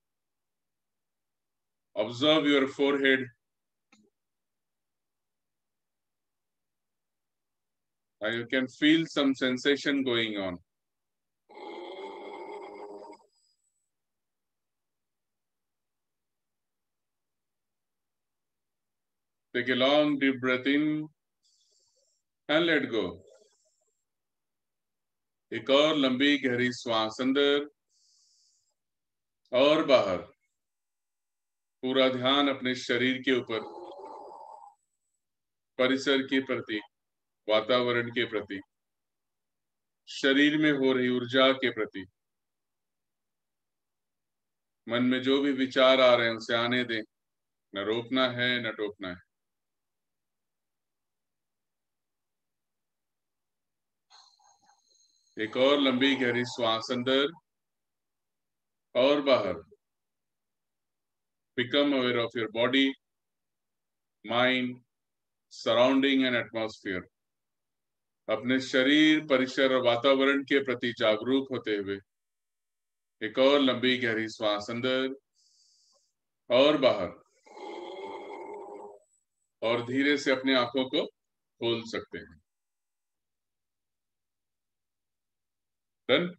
Observe your forehead. And you can feel some sensation going on. Take a long deep breath in and let go. एक और लंबी गहरी श्वास अंदर और बाहर. पूरा ध्यान अपने शरीर के ऊपर, परिसर के प्रति, वातावरण के प्रति, शरीर में हो रही ऊर्जा के प्रति. मन में जो भी विचार आ रहे हैं उसे आने दें, न रोकना है न टोकना है. एक और लंबी गहरी श्वास अंदर और बाहर. Become aware of your body, mind, surrounding and atmosphere. अपने शरीर, परिसर और वातावरण के प्रति जागरूक होते हुए एक और लंबी गहरी श्वास अंदर और बाहर. और धीरे से अपने आंखों को खोल सकते हैं. Done?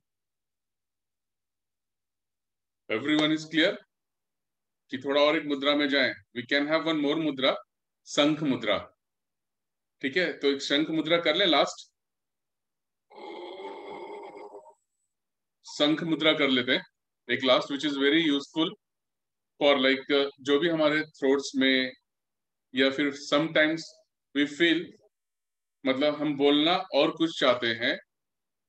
Everyone is clear? कि थोड़ा और एक मुद्रा में जाएं. We can have one more मुद्रा, शंख मुद्रा. ठीक है, तो एक शंख मुद्रा कर लें. लास्ट शंख मुद्रा कर लेते हैं एक last, which is very useful for like जो भी हमारे थ्रोट्स में, या फिर समटाइम्स वी फील, मतलब हम बोलना और कुछ चाहते हैं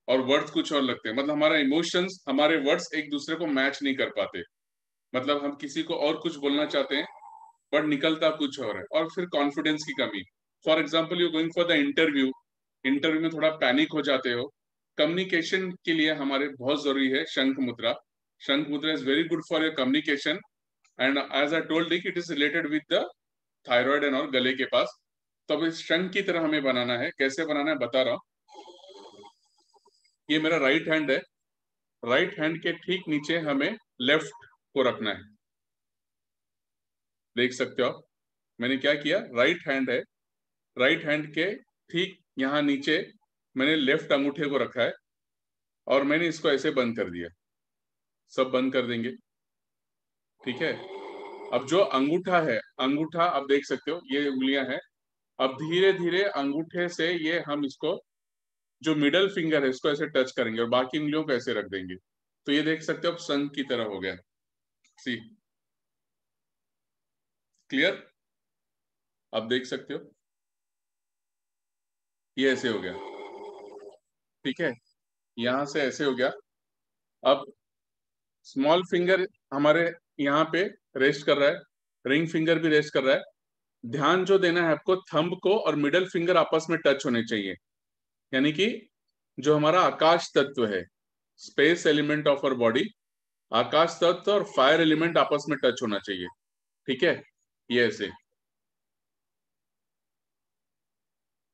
और वर्ड्स कुछ और लगते हैं. मतलब हमारा इमोशंस, हमारे वर्ड्स एक दूसरे को मैच नहीं कर पाते. मतलब हम किसी को और कुछ बोलना चाहते हैं बट निकलता कुछ और है. और फिर कॉन्फिडेंस की कमी. For example, you going for the interview, interview में थोड़ा पैनिक हो जाते हो. कम्युनिकेशन के लिए हमारे बहुत जरूरी है शंख मुद्रा. Shankh mudra is very good for your communication. And as I told, it is related with the thyroid and और गले के पास. तो अब इस शंख की तरह हमें बनाना है. कैसे बनाना है बता रहा हूं. ये मेरा राइट हैंड है. राइट हैंड के ठीक नीचे हमें लेफ्ट को रखना है. देख सकते हो आप, मैंने क्या किया. राइट हैंड है, राइट हैंड के ठीक यहाँ नीचे मैंने लेफ्ट अंगूठे को रखा है और मैंने इसको ऐसे बंद कर दिया. सब बंद कर देंगे. ठीक है. अब जो अंगूठा है, अंगूठा आप देख सकते हो, ये उंगलियां हैं. अब धीरे धीरे अंगूठे से ये हम इसको, जो मिडल फिंगर है, इसको ऐसे टच करेंगे और बाकी उंगलियों को ऐसे रख देंगे. तो ये देख सकते हो अब शंख की तरह हो गया. सी, क्लियर? आप देख सकते हो ये ऐसे हो गया. ठीक है, यहां से ऐसे हो गया. अब स्मॉल फिंगर हमारे यहाँ पे रेस्ट कर रहा है, रिंग फिंगर भी रेस्ट कर रहा है. ध्यान जो देना है आपको, थंब को और मिडल फिंगर आपस में टच होने चाहिए. यानी कि जो हमारा आकाश तत्व है, space element of our body, आकाश तत्व और फायर एलिमेंट आपस में टच होना चाहिए. ठीक है, ये ऐसे.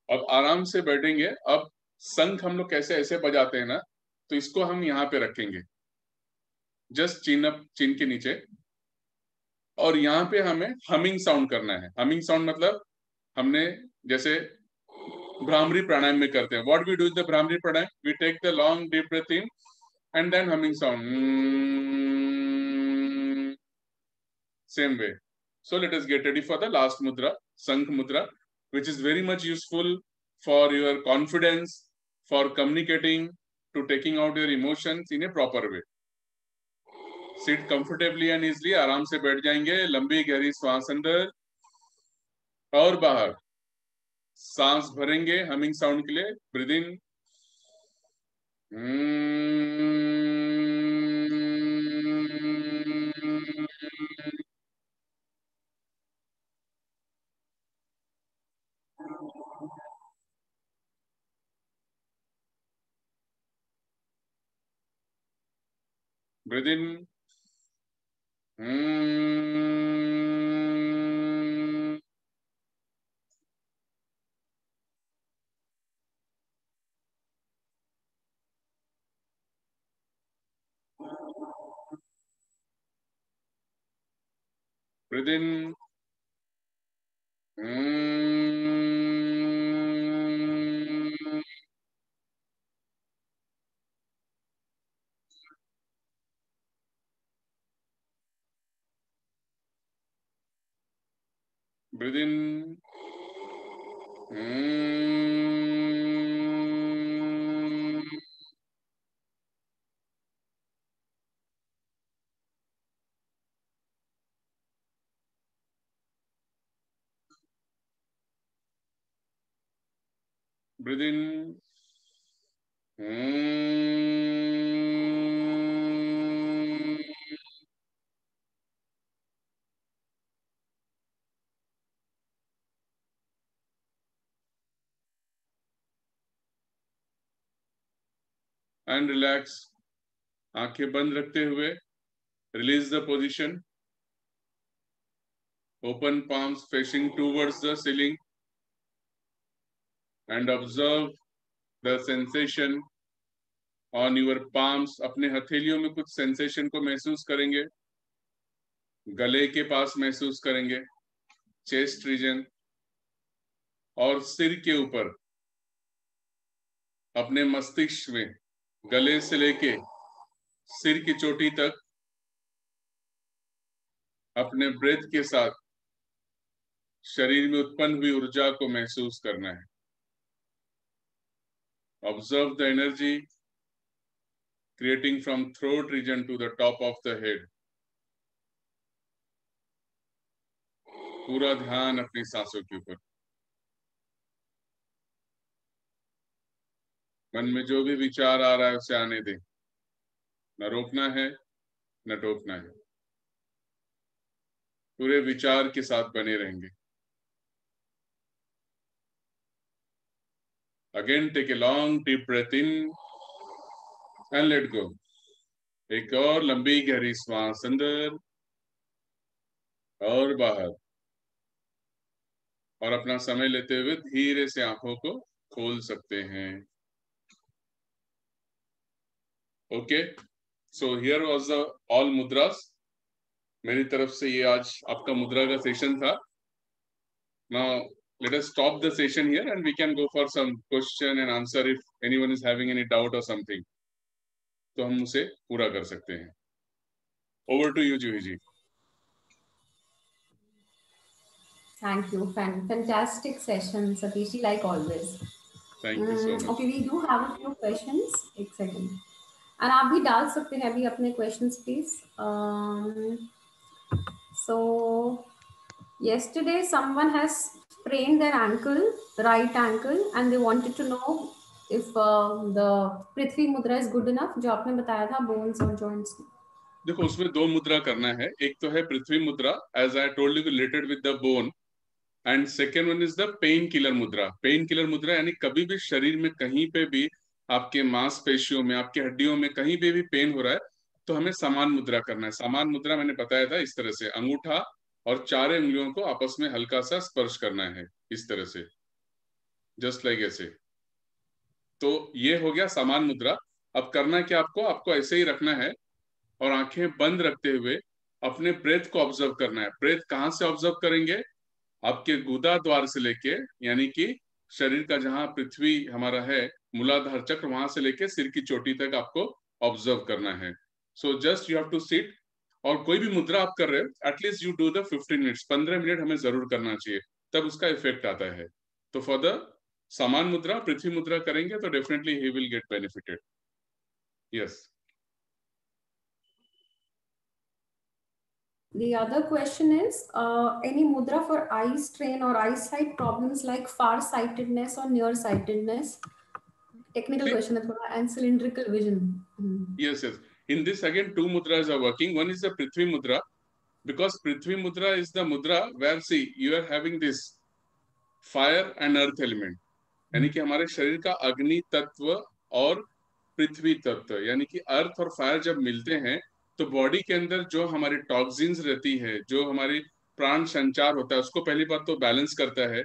अब आराम से बैठेंगे. अब शंख हम लोग कैसे ऐसे बजाते हैं ना, तो इसको हम यहाँ पे रखेंगे जस्ट चिन के नीचे. और यहाँ पे हमें हमिंग साउंड करना है. हमिंग साउंड मतलब हमने जैसे भ्रामरी प्राणायाम में करते हैं. What we do in the bhramari pranayama, we take the long deep breath in and then humming sound. Same way. So let us get ready for the last mudra, Shankh mudra, which is very much useful for your confidence, for communicating, to taking out your emotions in a proper way. Sit comfortably and easily. आराम से बैठ जाएंगे. लंबी गहरी श्वास अंदर और बाहर. सांस भरेंगे हमिंग साउंड के लिए. Breathe in. Breathe in. Breathe in. Breathe in. Breathe in. And relax. आंखें बंद रखते हुए release the position. Open palms facing towards the ceiling and observe the sensation on your palms. अपने हथेलियों में कुछ sensation को महसूस करेंगे, गले के पास महसूस करेंगे, चेस्ट रीजन, और सिर के ऊपर अपने मस्तिष्क में गले से लेके सिर की चोटी तक अपने ब्रेथ के साथ शरीर में उत्पन्न हुई ऊर्जा को महसूस करना है. Observe the energy creating from throat region to the top of the head. पूरा ध्यान अपनी सांसों के ऊपर. मन में जो भी विचार आ रहा है उसे आने दें, न रोकना है न टोकना है. पूरे विचार के साथ बने रहेंगे. Again take a long deep breath in and let go. एक और लंबी गहरी श्वास अंदर और बाहर, और अपना समय लेते हुए धीरे से आंखों को खोल सकते हैं. Okay, so here was the all mudras. मेरी तरफ से ये आज आपका मुद्रा का सेशन था. Now let us stop the session here and we can go for some question and answer if anyone is having any doubt or something. तो हम उसे पूरा कर सकते हैं. Over to you, Juhi ji. Thank you. Fantastic session, Satish ji, like always. Thank you so much. Okay, we do have a few questions. एक second. And आप भी डाल सकते हैं अभी अपने questions, please. So yesterday someone has sprained their ankle, right ankle, and they wanted to know if the Prithvi Mudra is good enough. जो आपने बताया था bones और joints. देखो, उसमें दो मुद्रा करना है. एक तो है पृथ्वी मुद्रा, as I told you, related with the bone, and second one is the pain killer मुद्रा. पेन किलर मुद्रा यानी कभी भी शरीर में कहीं पे भी आपके मांसपेशियों में, आपकी हड्डियों में कहीं पे भी पेन हो रहा है तो हमें समान मुद्रा करना है. समान मुद्रा मैंने बताया था इस तरह से, अंगूठा और चार उंगलियों को आपस में हल्का सा स्पर्श करना है, इस तरह से, जस्ट लाइक ऐसे. तो ये हो गया समान मुद्रा. अब करना क्या आपको ऐसे ही रखना है और आंखें बंद रखते हुए अपने ब्रेथ को ऑब्जर्व करना है. ब्रेथ कहाँ से ऑब्जर्व करेंगे? आपके गुदा द्वार से लेके, यानी कि शरीर का जहां पृथ्वी हमारा है, मूलाधार चक्र, वहां से लेके सिर की चोटी तक आपको ऑब्जर्व करना है. So just you have to sit. और कोई भी मुद्रा आप कर रहे हो, at least you do the 15 minutes. 15 minute हमें जरूर करना चाहिए, तब उसका इफेक्ट आता है. तो फॉर द समान मुद्रा, पृथ्वी मुद्रा करेंगे तो definitely he will get benefited. Yes. The other question is any mudra for eye strain or eyesight problems like far-sightedness or near-sightedness? Technical question है थोड़ा, and cylindrical vision. Yes. In this again, two mudras are working. One is the Prithvi mudra, because Prithvi mudra is the mudra where, see, you are having this fire and earth element. यानी कि हमारे शरीर का अग्नि तत्व और पृथ्वी तत्व, यानी कि अर्थ और फायर जब मिलते हैं तो बॉडी के अंदर जो हमारी टॉक्सिन्स रहती है, जो हमारी प्राण संचार होता है, उसको पहली बात तो बैलेंस करता है.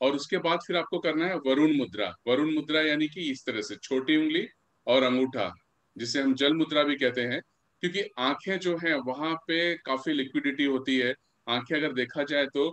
और उसके बाद फिर आपको करना है वरुण मुद्रा. वरुण मुद्रा यानी कि इस तरह से छोटी उंगली और अंगूठा, जिसे हम जल मुद्रा भी कहते हैं, क्योंकि आंखें जो हैं वहां पे काफी लिक्विडिटी होती है. आंखें अगर देखा जाए तो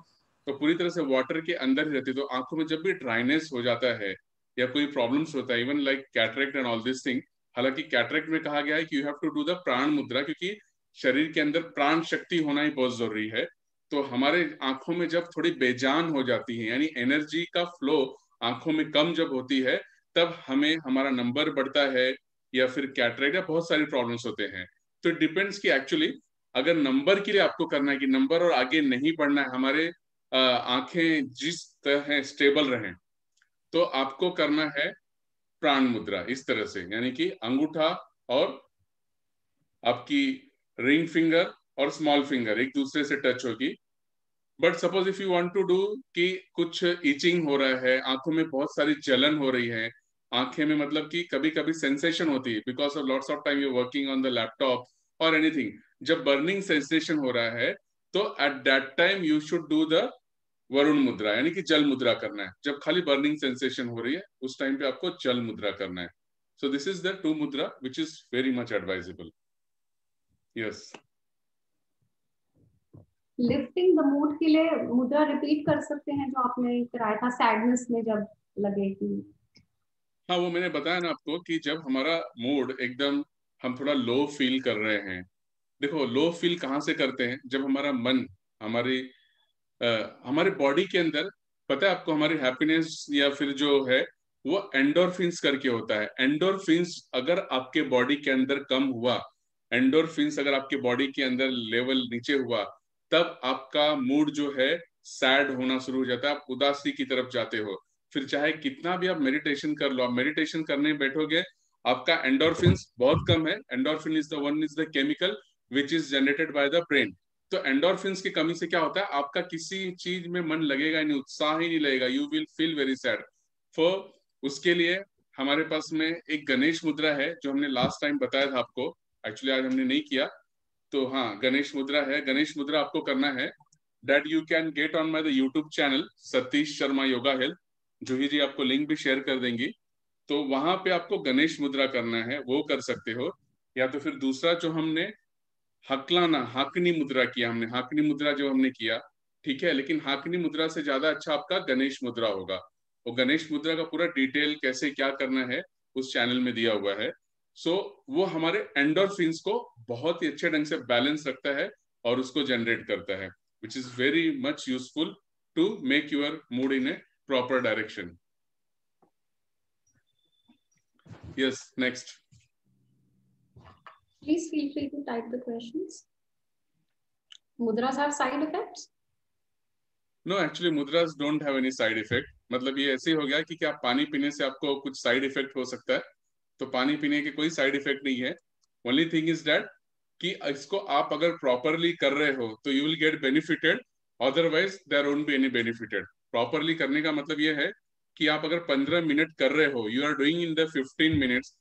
पूरी तरह से वाटर के अंदर ही रहती है। तो आंखों में जब भी ड्राइनेस हो जाता है या कोई प्रॉब्लम्स होता है, even like cataract and all this thing, हालांकि कैटरेक्ट में कहा गया है कि you have to do the prana mudra, क्योंकि शरीर के अंदर प्राण शक्ति होना ही बहुत जरूरी है। तो हमारे आंखों में जब थोड़ी बेजान हो जाती है, यानी एनर्जी का फ्लो आंखों में कम जब होती है, तब हमें हमारा नंबर बढ़ता है या फिर कैटरेक्ट या बहुत सारी प्रॉब्लम्स होते हैं। तो इट डिपेंड्स कि एक्चुअली अगर नंबर के लिए आपको करना है कि नंबर और आगे नहीं बढ़ना है, हमारे आंखें जिस तरह स्टेबल रहें, तो आपको करना है प्राण मुद्रा इस तरह से, यानी कि अंगूठा और आपकी रिंग फिंगर और स्मॉल फिंगर एक दूसरे से टच होगी। But suppose if you want to do कि कुछ इचिंग हो रहा है, आंखों में बहुत सारी जलन हो रही है, आंखें में मतलब कि कभी कभी सेंसेशन होती है because of lots of time you working on the laptop और एनीथिंग, जब बर्निंग सेंसेशन हो रहा है, तो at that time you should do the Varun मुद्रा, यानी कि जल मुद्रा करना है। जब खाली बर्निंग सेंसेशन हो रही है उस टाइम पे आपको जल मुद्रा करना है। So this is the two mudra which is very much advisable. Yes. Lifting the mood के लिए मुद्रा रिपीट कर सकते हैं जो आपने कराया था सैडनेस में, जब लगे कि हाँ, वो मैंने बताया ना आपको कि जब हमारा मूड एकदम, हम थोड़ा लो फील कर रहे हैं। देखो, लो फील कहाँ से करते हैं? जब हमारा मन, हमारी हमारे बॉडी के अंदर, पता है आपको, हमारी हैप्पीनेस या फिर जो है वो एंडोर्फिन्स करके होता है। एंडोर्फिन्स अगर आपके बॉडी के अंदर कम हुआ, एंडोर्फिन्स अगर आपके बॉडी के अंदर लेवल नीचे हुआ, तब आपका मूड जो है सैड होना शुरू हो जाता है, आप उदासी की तरफ जाते हो। फिर चाहे कितना भी आप मेडिटेशन कर लो, आप मेडिटेशन करने बैठोगे, आपका एंडोर्फिन्स बहुत कम है। Endorphin is the chemical which is generated by the brain. तो एंडोर्फिन्स की कमी से क्या होता है, आपका किसी चीज में मन लगेगा ही नहीं, उत्साह ही नहीं लगेगा, you will feel very sad. For उसके लिए हमारे पास में एक गणेश मुद्रा है जो हमने लास्ट टाइम बताया था आपको, एक्चुअली आज हमने नहीं किया। तो हाँ, गणेश मुद्रा है। गणेश मुद्रा आपको करना है that you can get on my the YouTube channel Satish Sharma yoga health. Juhi ji आपको लिंक भी शेयर कर देंगी, तो वहां पे आपको गणेश मुद्रा करना है, वो कर सकते हो। या तो फिर दूसरा जो हमने हकलाना, हाकनी मुद्रा किया हमने, हाकनी मुद्रा जो हमने किया, ठीक है, लेकिन हाकनी मुद्रा से ज्यादा अच्छा आपका गणेश मुद्रा होगा। वो गणेश मुद्रा का पूरा डिटेल कैसे क्या करना है उस चैनल में दिया हुआ है। सो वो हमारे एंडोर्फिन्स को बहुत ही अच्छे ढंग से बैलेंस रखता है और उसको जनरेट करता है, which is very much useful to make your mood in a proper direction. Yes, next. please feel free to type the questions. Mudras have side effects? No, actually mudras don't have any side effect. मतलब ये ऐसे ही हो गया कि क्या पानी पीने से आपको कुछ साइड इफेक्ट हो सकता है, तो पानी पीने के कोई साइड इफेक्ट नहीं है। ओनली थिंग इज दैट कि इसको आप अगर प्रॉपरली कर रहे हो तो you will get benefited, otherwise there won't be any benefited. Properly करने का मतलब ये है कि आप अगर 15 मिनट कर रहे हो, you are doing in the 15 minutes,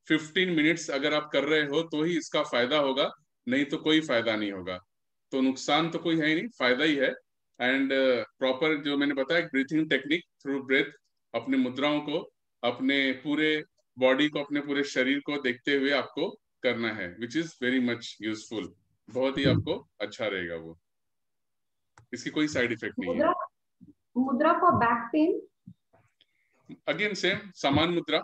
15 minutes अगर आप कर रहे हो तो ही इसका फायदा होगा, नहीं तो कोई फायदा नहीं होगा। तो नुकसान तो कोई है ही नहीं, फायदा ही है। एंड प्रॉपर जो मैंने बताया ब्रीथिंग टेक्निक थ्रू ब्रेथ, अपने मुद्राओं को, अपने पूरे बॉडी को, अपने पूरे शरीर को देखते हुए आपको करना है, which is very much useful. बहुत ही आपको अच्छा रहेगा वो, इसकी कोई साइड इफेक्ट नहीं है। Mudra, mudra for back pain? Again same समान mudra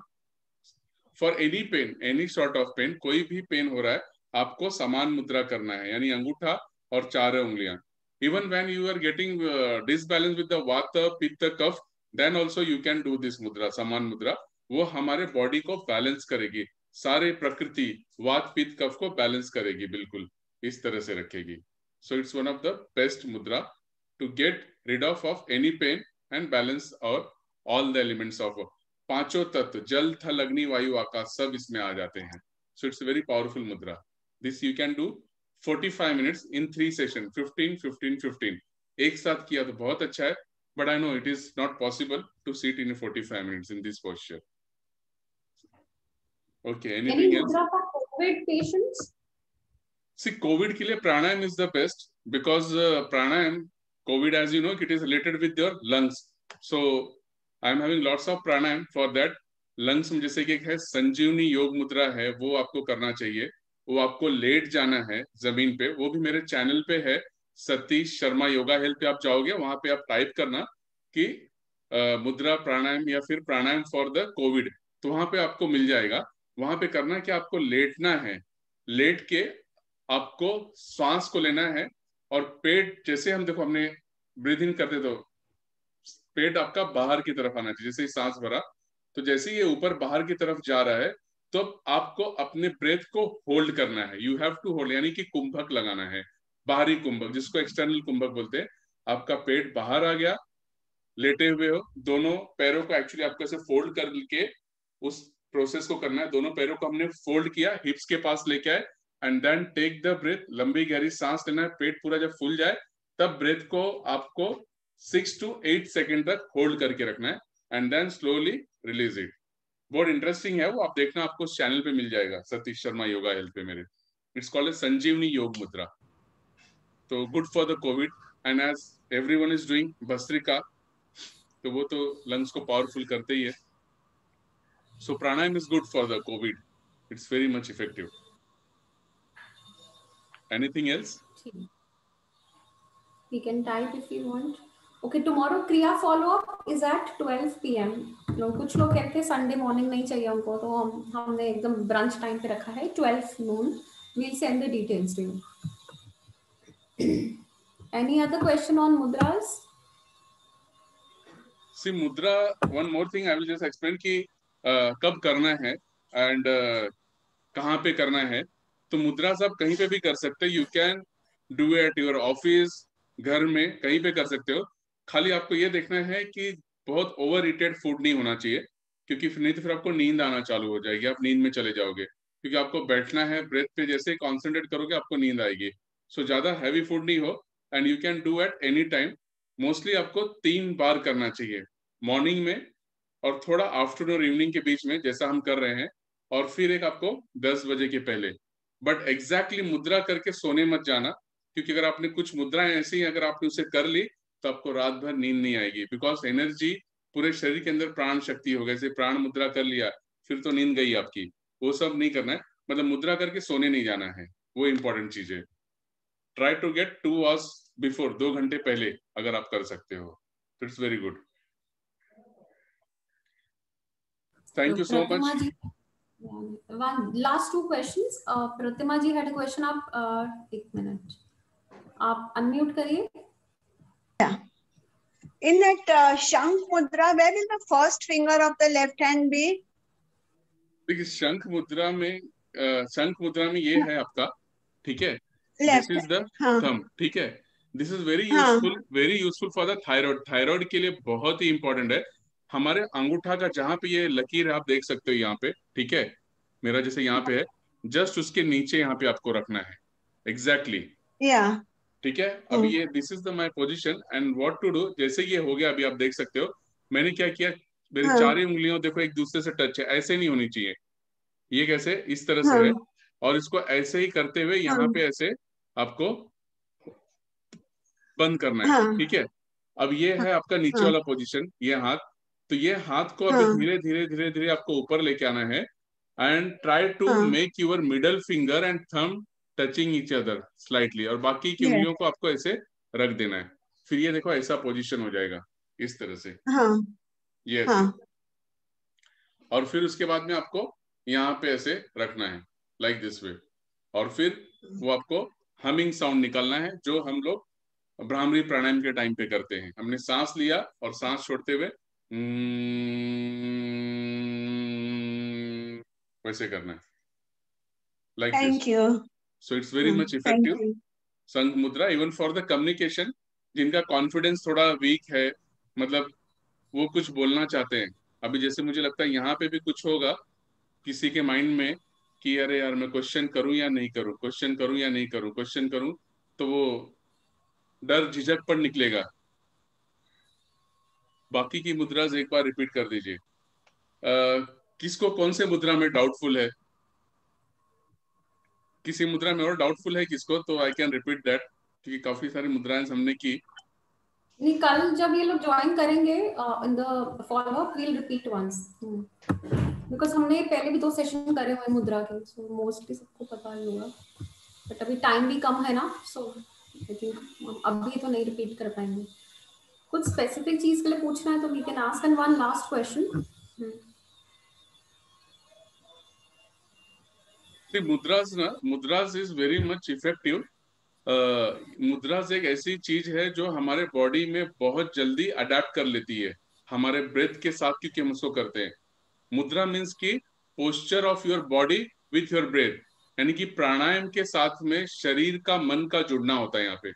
for any pain, any sort of pain, कोई भी पेन हो रहा है आपको समान मुद्रा करना है, यानी अंगूठा और चार उंगलियां। Even when you are getting disbalance with the vata pitta kapha, then also you can do this mudra, saman मुद्रा। वो हमारे बॉडी को बैलेंस करेगी, सारे प्रकृति वात पित्त कफ को बैलेंस करेगी, बिल्कुल इस तरह से रखेगी। So it's one of the best mudra to get rid of any pain and balance और ऑल द एलिमेंट्स ऑफ पांचों तत्व, जल थल अग्नि वायु आकाश, सब इसमें आ जाते हैं। सो इट्स वेरी पावरफुल मुद्रा। This you can do 45 minutes in 3 session, 15 15 15 एक साथ किया तो बहुत अच्छा है, but I know it is not possible to sit in 45 minutes in this posture. Okay, anything else? mudra for COVID patients? See, COVID के लिए pranayama is the best, because pranayama, COVID as you know it is related with your lungs. So I am having lots of pranayama for that. Lungs में जैसे कि एक है संजीवनी योग मुद्रा है, वो आपको करना चाहिए। वो आपको लेट जाना है जमीन पे, वो भी मेरे चैनल पे है सतीश शर्मा योगा हेल्थ पे आप जाओगे, वहां पे आप टाइप करना कि मुद्रा प्राणायाम या फिर प्राणायाम फॉर द कोविड, तो वहां पे आपको मिल जाएगा। वहां पे करना कि आपको लेटना है, लेट के आपको सांस को लेना है, और पेट जैसे हम देखो हमने ब्रीथ इन करते तो पेट आपका बाहर की तरफ आना चाहिए, जैसे ही सांस भरा तो जैसे ही ये ऊपर बाहर की तरफ जा रहा है तो आपको अपने ब्रेथ को होल्ड करना है, यू हैव टू होल्ड, यानी कि कुंभक लगाना है, बाहरी कुंभक जिसको एक्सटर्नल कुंभक बोलते हैं। आपका पेट बाहर आ गया, लेटे हुए हो, दोनों पैरों को एक्चुअली आपको ऐसे फोल्ड करके उस प्रोसेस को करना है। दोनों पैरों को हमने फोल्ड किया, हिप्स के पास लेके आए, and then take the breath, लंबी गहरी सांस लेना है। पेट पूरा जब फूल जाए तब ब्रेथ को आपको 6 to 8 सेकेंड तक होल्ड करके रखना है, and then slowly release it. बहुत इंटरेस्टिंग है वो, आप देखना, आपको उस चैनल पे मिल जाएगा, सतीश शर्मा योगा हेल्थ पे मेरे। इट्स कॉल्ड ए संजीवनी योग मुद्रा। तो good for the COVID, and as everyone is doing bhastrika, तो वो तो लंग्स को पावरफुल करते ही है। So pranayama is good for the COVID, it's very much effective. Anything else? We can type if you want. Okay, tomorrow Kriya follow-up is at 12 p.m. लोग कुछ लोग कहते हैं संडे मॉर्निंग नहीं चाहिए हमको, तो हमने एकदम ब्रंच टाइम पे रखा है 12 noon. We'll send the details to you. Any other question on mudras? See mudra, one more thing I will just explain कि कब करना है एंड कहाँ पे करना है। तो मुद्रा आप कहीं पे भी कर सकते हो, you can do at your office, घर में कहीं पे कर सकते हो। खाली आपको ये देखना है कि बहुत ओवर ईटेड फूड नहीं होना चाहिए, क्योंकि नहीं तो फिर आपको नींद आना चालू हो जाएगी, आप नींद में चले जाओगे, क्योंकि आपको बैठना है, ब्रेथ पे जैसे कॉन्सेंट्रेट करोगे आपको नींद आएगी। सो ज्यादा हैवी फूड नहीं हो, and you can do at any time. Mostly आपको 3 बार करना चाहिए, मॉर्निंग में और थोड़ा आफ्टरनून और इवनिंग के बीच में जैसा हम कर रहे हैं, और फिर एक आपको 10 बजे के पहले। बट एग्जैक्टली मुद्रा करके सोने मत जाना, क्योंकि अगर आपने कुछ मुद्राएं ऐसी अगर आपने उसे कर ली तो आपको रात भर नींद नहीं आएगी, बिकॉज एनर्जी पूरे शरीर के अंदर प्राण शक्ति हो गई। जैसे प्राण मुद्रा कर लिया फिर तो नींद गई आपकी, वो सब नहीं करना है। मतलब मुद्रा करके सोने नहीं जाना है, वो इंपॉर्टेंट चीज है। Try to get 2 hours before, 2 घंटे पहले अगर आप कर सकते हो तो it's very good. Thank you so much. One last 2 questions. Pratima ji had a question. आप एक मिनट आप अनम्यूट करिए। Yeah. In that Shankh Mudra, where will the first finger of the left hand be? देखिए शंख मुद्रा में ये है आपका, ठीक है, Left. This is the thumb, ठीक है। This is very useful for the thyroid. Thyroid के लिए बहुत ही इंपॉर्टेंट है। हमारे अंगूठा का जहां पे ये लकीर है आप देख सकते हो यहाँ पे, ठीक है, मेरा जैसे यहाँ पे है, जस्ट उसके नीचे यहाँ पे आपको रखना है एग्जैक्टली। Yeah. ठीक है, अभी ये this is the my position and what to do. जैसे ये हो गया, अभी आप देख सकते हो मैंने क्या किया, मेरी 4 ही उंगलियों देखो एक दूसरे से टच है, ऐसे नहीं होनी चाहिए, ये कैसे इस तरह से है, और इसको ऐसे ही करते हुए यहाँ पे ऐसे आपको बंद करना है, ठीक है। अब ये है आपका नीचे वाला पोजीशन, ये हाथ, तो ये हाथ को अभी धीरे धीरे धीरे धीरे आपको ऊपर लेके आना है, and try to make your middle finger and thumb touching each other slightly, और बाकी की उंगलियों को आपको ऐसे रख देना है। फिर ये देखो ऐसा पोजीशन हो जाएगा इस तरह से, ये ऐसे, और फिर उसके बाद में आपको यहाँ पे ऐसे रखना है लाइक दिस वे, और फिर वो आपको हमिंग साउंड निकालना है जो हम लोग भ्रामरी प्राणायाम के टाइम पे करते हैं। हमने सांस लिया और सांस छोड़ते हुए वैसे करना है like this. Thank you. So it's very much effective. संघ मुद्रा इवन फॉर द कम्युनिकेशन, जिनका कॉन्फिडेंस थोड़ा वीक है, मतलब वो कुछ बोलना चाहते हैं, अभी जैसे मुझे लगता है यहाँ पे भी कुछ होगा किसी के माइंड में कि अरे यार मैं क्वेश्चन करूं या नहीं करूं, क्वेश्चन करूं या नहीं करूं, क्वेश्चन करूं, तो वो डर झिझक पर निकलेगा। बाकी की मुद्राज एक बार रिपीट कर दीजिए। किसको कौन से मुद्रा में डाउटफुल है, किसी मुद्रा में और डाउटफुल है किसको, तो आई कैन रिपीट दैट, क्योंकि काफी सारी मुद्राएं हमने की। नहीं, कल जब ये लोग ज्वाइन करेंगे in the follow up we will repeat once, because हमने पहले भी 2 सेशन करे हुए मुद्रा के, सो मोस्टली सबको पता ही होगा, बट अभी टाइम भी कम है ना, सो आई थिंक अभी तो नहीं रिपीट कर पाएंगे. कुछ स्पेसिफिक चीज के लिए पूछना है तो we can ask. And one last question. See, mudras is very much effective. Mudras एक ऐसी चीज है जो हमारे बॉडी में बहुत जल्दी अडेप्ट कर लेती है हमारे ब्रेथ के साथ, क्योंकि हम उसको करते हैं. मुद्रा मीन्स की posture of your body with your breath, यानी कि प्राणायाम के साथ में शरीर का मन का जुड़ना होता है. यहाँ पे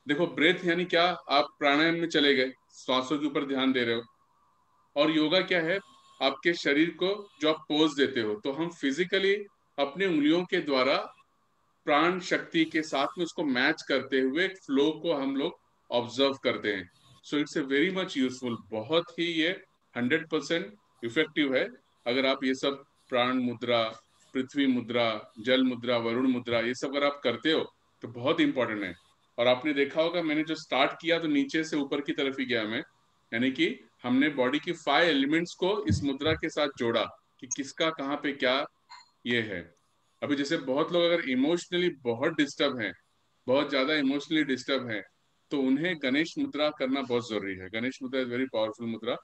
देखो, ब्रेथ यानी क्या, आप प्राणायाम में चले गए, श्वासों के ऊपर ध्यान दे रहे हो. और योगा क्या है, आपके शरीर को जो आप पोज देते हो, तो हम फिजिकली अपने उंगलियों के द्वारा प्राण शक्ति के साथ में उसको मैच करते हुए एक फ्लो को हम लोग ऑब्जर्व करते हैं. So it's a very much useful. बहुत ही ये 100% इफेक्टिव है. अगर आप ये सब प्राण मुद्रा, पृथ्वी मुद्रा, जल मुद्रा, वरुण मुद्रा, ये सब अगर आप करते हो तो बहुत इंपॉर्टेंट है. और आपने देखा होगा, मैंने जो स्टार्ट किया तो नीचे से ऊपर की तरफ ही गया मैं, यानी कि हमने बॉडी की 5 एलिमेंट्स को इस मुद्रा के साथ जोड़ा कि किसका कहाँ पे क्या ये है. अभी जैसे बहुत लोग अगर इमोशनली बहुत डिस्टर्ब हैं, बहुत ज्यादा इमोशनली डिस्टर्ब हैं, तो उन्हें गणेश मुद्रा करना बहुत जरूरी है. गणेश मुद्रा इज वेरी पावरफुल मुद्रा.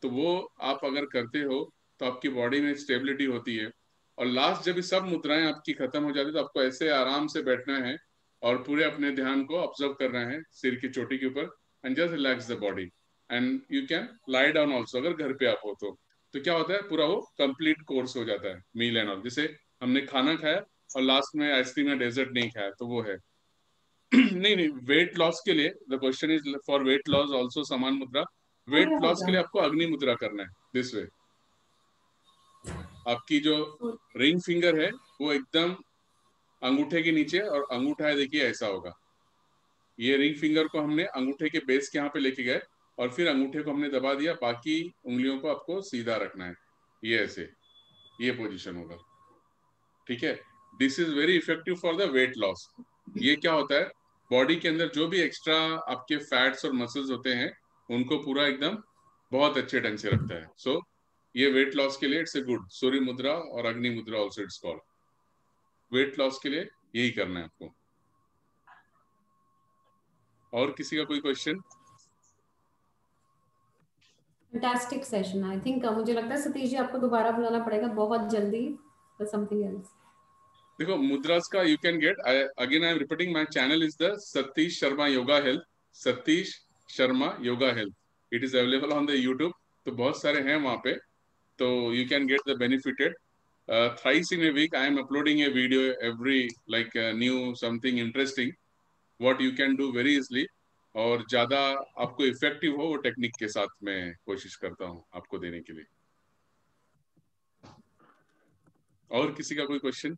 तो वो आप अगर करते हो तो आपकी बॉडी में स्टेबिलिटी होती है. और लास्ट जब ये सब मुद्राएं आपकी खत्म हो जाती है तो आपको ऐसे आराम से बैठना है और पूरे अपने ध्यान को ऑब्जर्व करना है सिर की चोटी के ऊपर, and just relax the body. And you can lie down also अगर घर पे आप हो तो क्या होता है, पूरा वो कंप्लीट कोर्स हो जाता है. मील एंड ऑल, जैसे हमने खाना खाया और लास्ट में आइसक्रीम या डेजर्ट नहीं खाया, तो वो है. नहीं नहीं, वेट लॉस के लिए the question is for weight loss also समान मुद्रा. वेट लॉस के लिए आपको अग्नि मुद्रा करना है. दिस वे आपकी जो रिंग फिंगर है वो एकदम अंगूठे के नीचे, और अंगूठा है देखिए ऐसा होगा. ये रिंग फिंगर को हमने अंगूठे के बेस के यहाँ पे लेके गए और फिर अंगूठे को हमने दबा दिया, बाकी उंगलियों को आपको सीधा रखना है. ये ऐसे, ये पोजीशन होगा. ठीक है. This is very effective for the weight loss. ये क्या होता है, बॉडी के अंदर जो भी एक्स्ट्रा आपके फैट्स और मसल्स होते हैं उनको पूरा एकदम बहुत अच्छे ढंग से रखता है. सो ये वेट लॉस के लिए इट्स ए गुड. सूर्य मुद्रा और अग्नि मुद्रा also it's called. Weight loss के लिए यही करना है आपको. और किसी का कोई question? Fantastic session. I think मुझे लगता है सतीश जी आपको दोबारा बुलाना पड़ेगा बहुत जल्दी फॉर समथिंग एल्स. देखो, मुद्रास का you can gate again, I am repeating, my channel is the Satish Sharma yoga health. Satish Sharma yoga health. It is available on the YouTube. तो बहुत सारे हैं वहां पे, तो you can get the benefited. Thrice in a week I am uploading a video every, like new something interesting what you can do very easily. और ज्यादा आपको इफेक्टिव हो वो टेक्निक के साथ मैं कोशिश करता हूँ आपको देने के लिए. और किसी का कोई क्वेश्चन?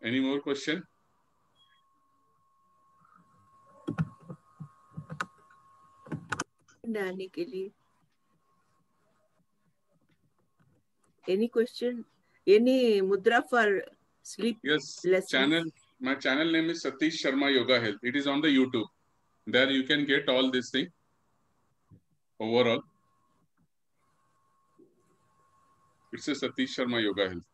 Any more question? डालने के लिए any question, any mudra for sleep? Yes, channel, my channel name is Satish Sharma Yoga Health. It is on the YouTube. There you can get all this thing overall. It's a Satish Sharma Yoga Health.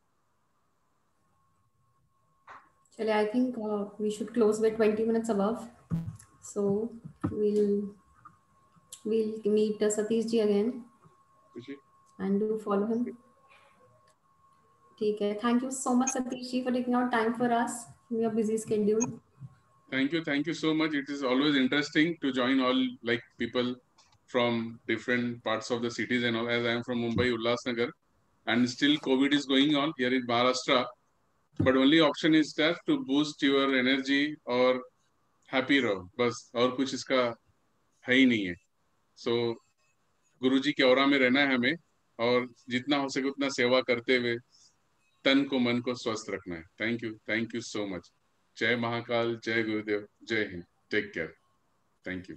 Chale, I think we should close with 20 minutes above. So we'll meet Satish ji again. And do follow him. ठीक है. Thank you so much Satish ji for taking out time for us in your busy schedule. Thank you so much. It is always interesting to join all like people from different parts of the cities and all. As I am from Mumbai, Ulhasnagar, and still COVID is going on here in Maharashtra. But only option is that to boost your energy or happy रहो बस, और कुछ इसका है ही नहीं है. So गुरुजी के औरा में रहना है हमें, और जितना हो सके उतना सेवा करते हुए तन को मन को स्वस्थ रखना है. Thank you so much. जय महाकाल, जय गुरुदेव, जय Hind. Take care. Thank you.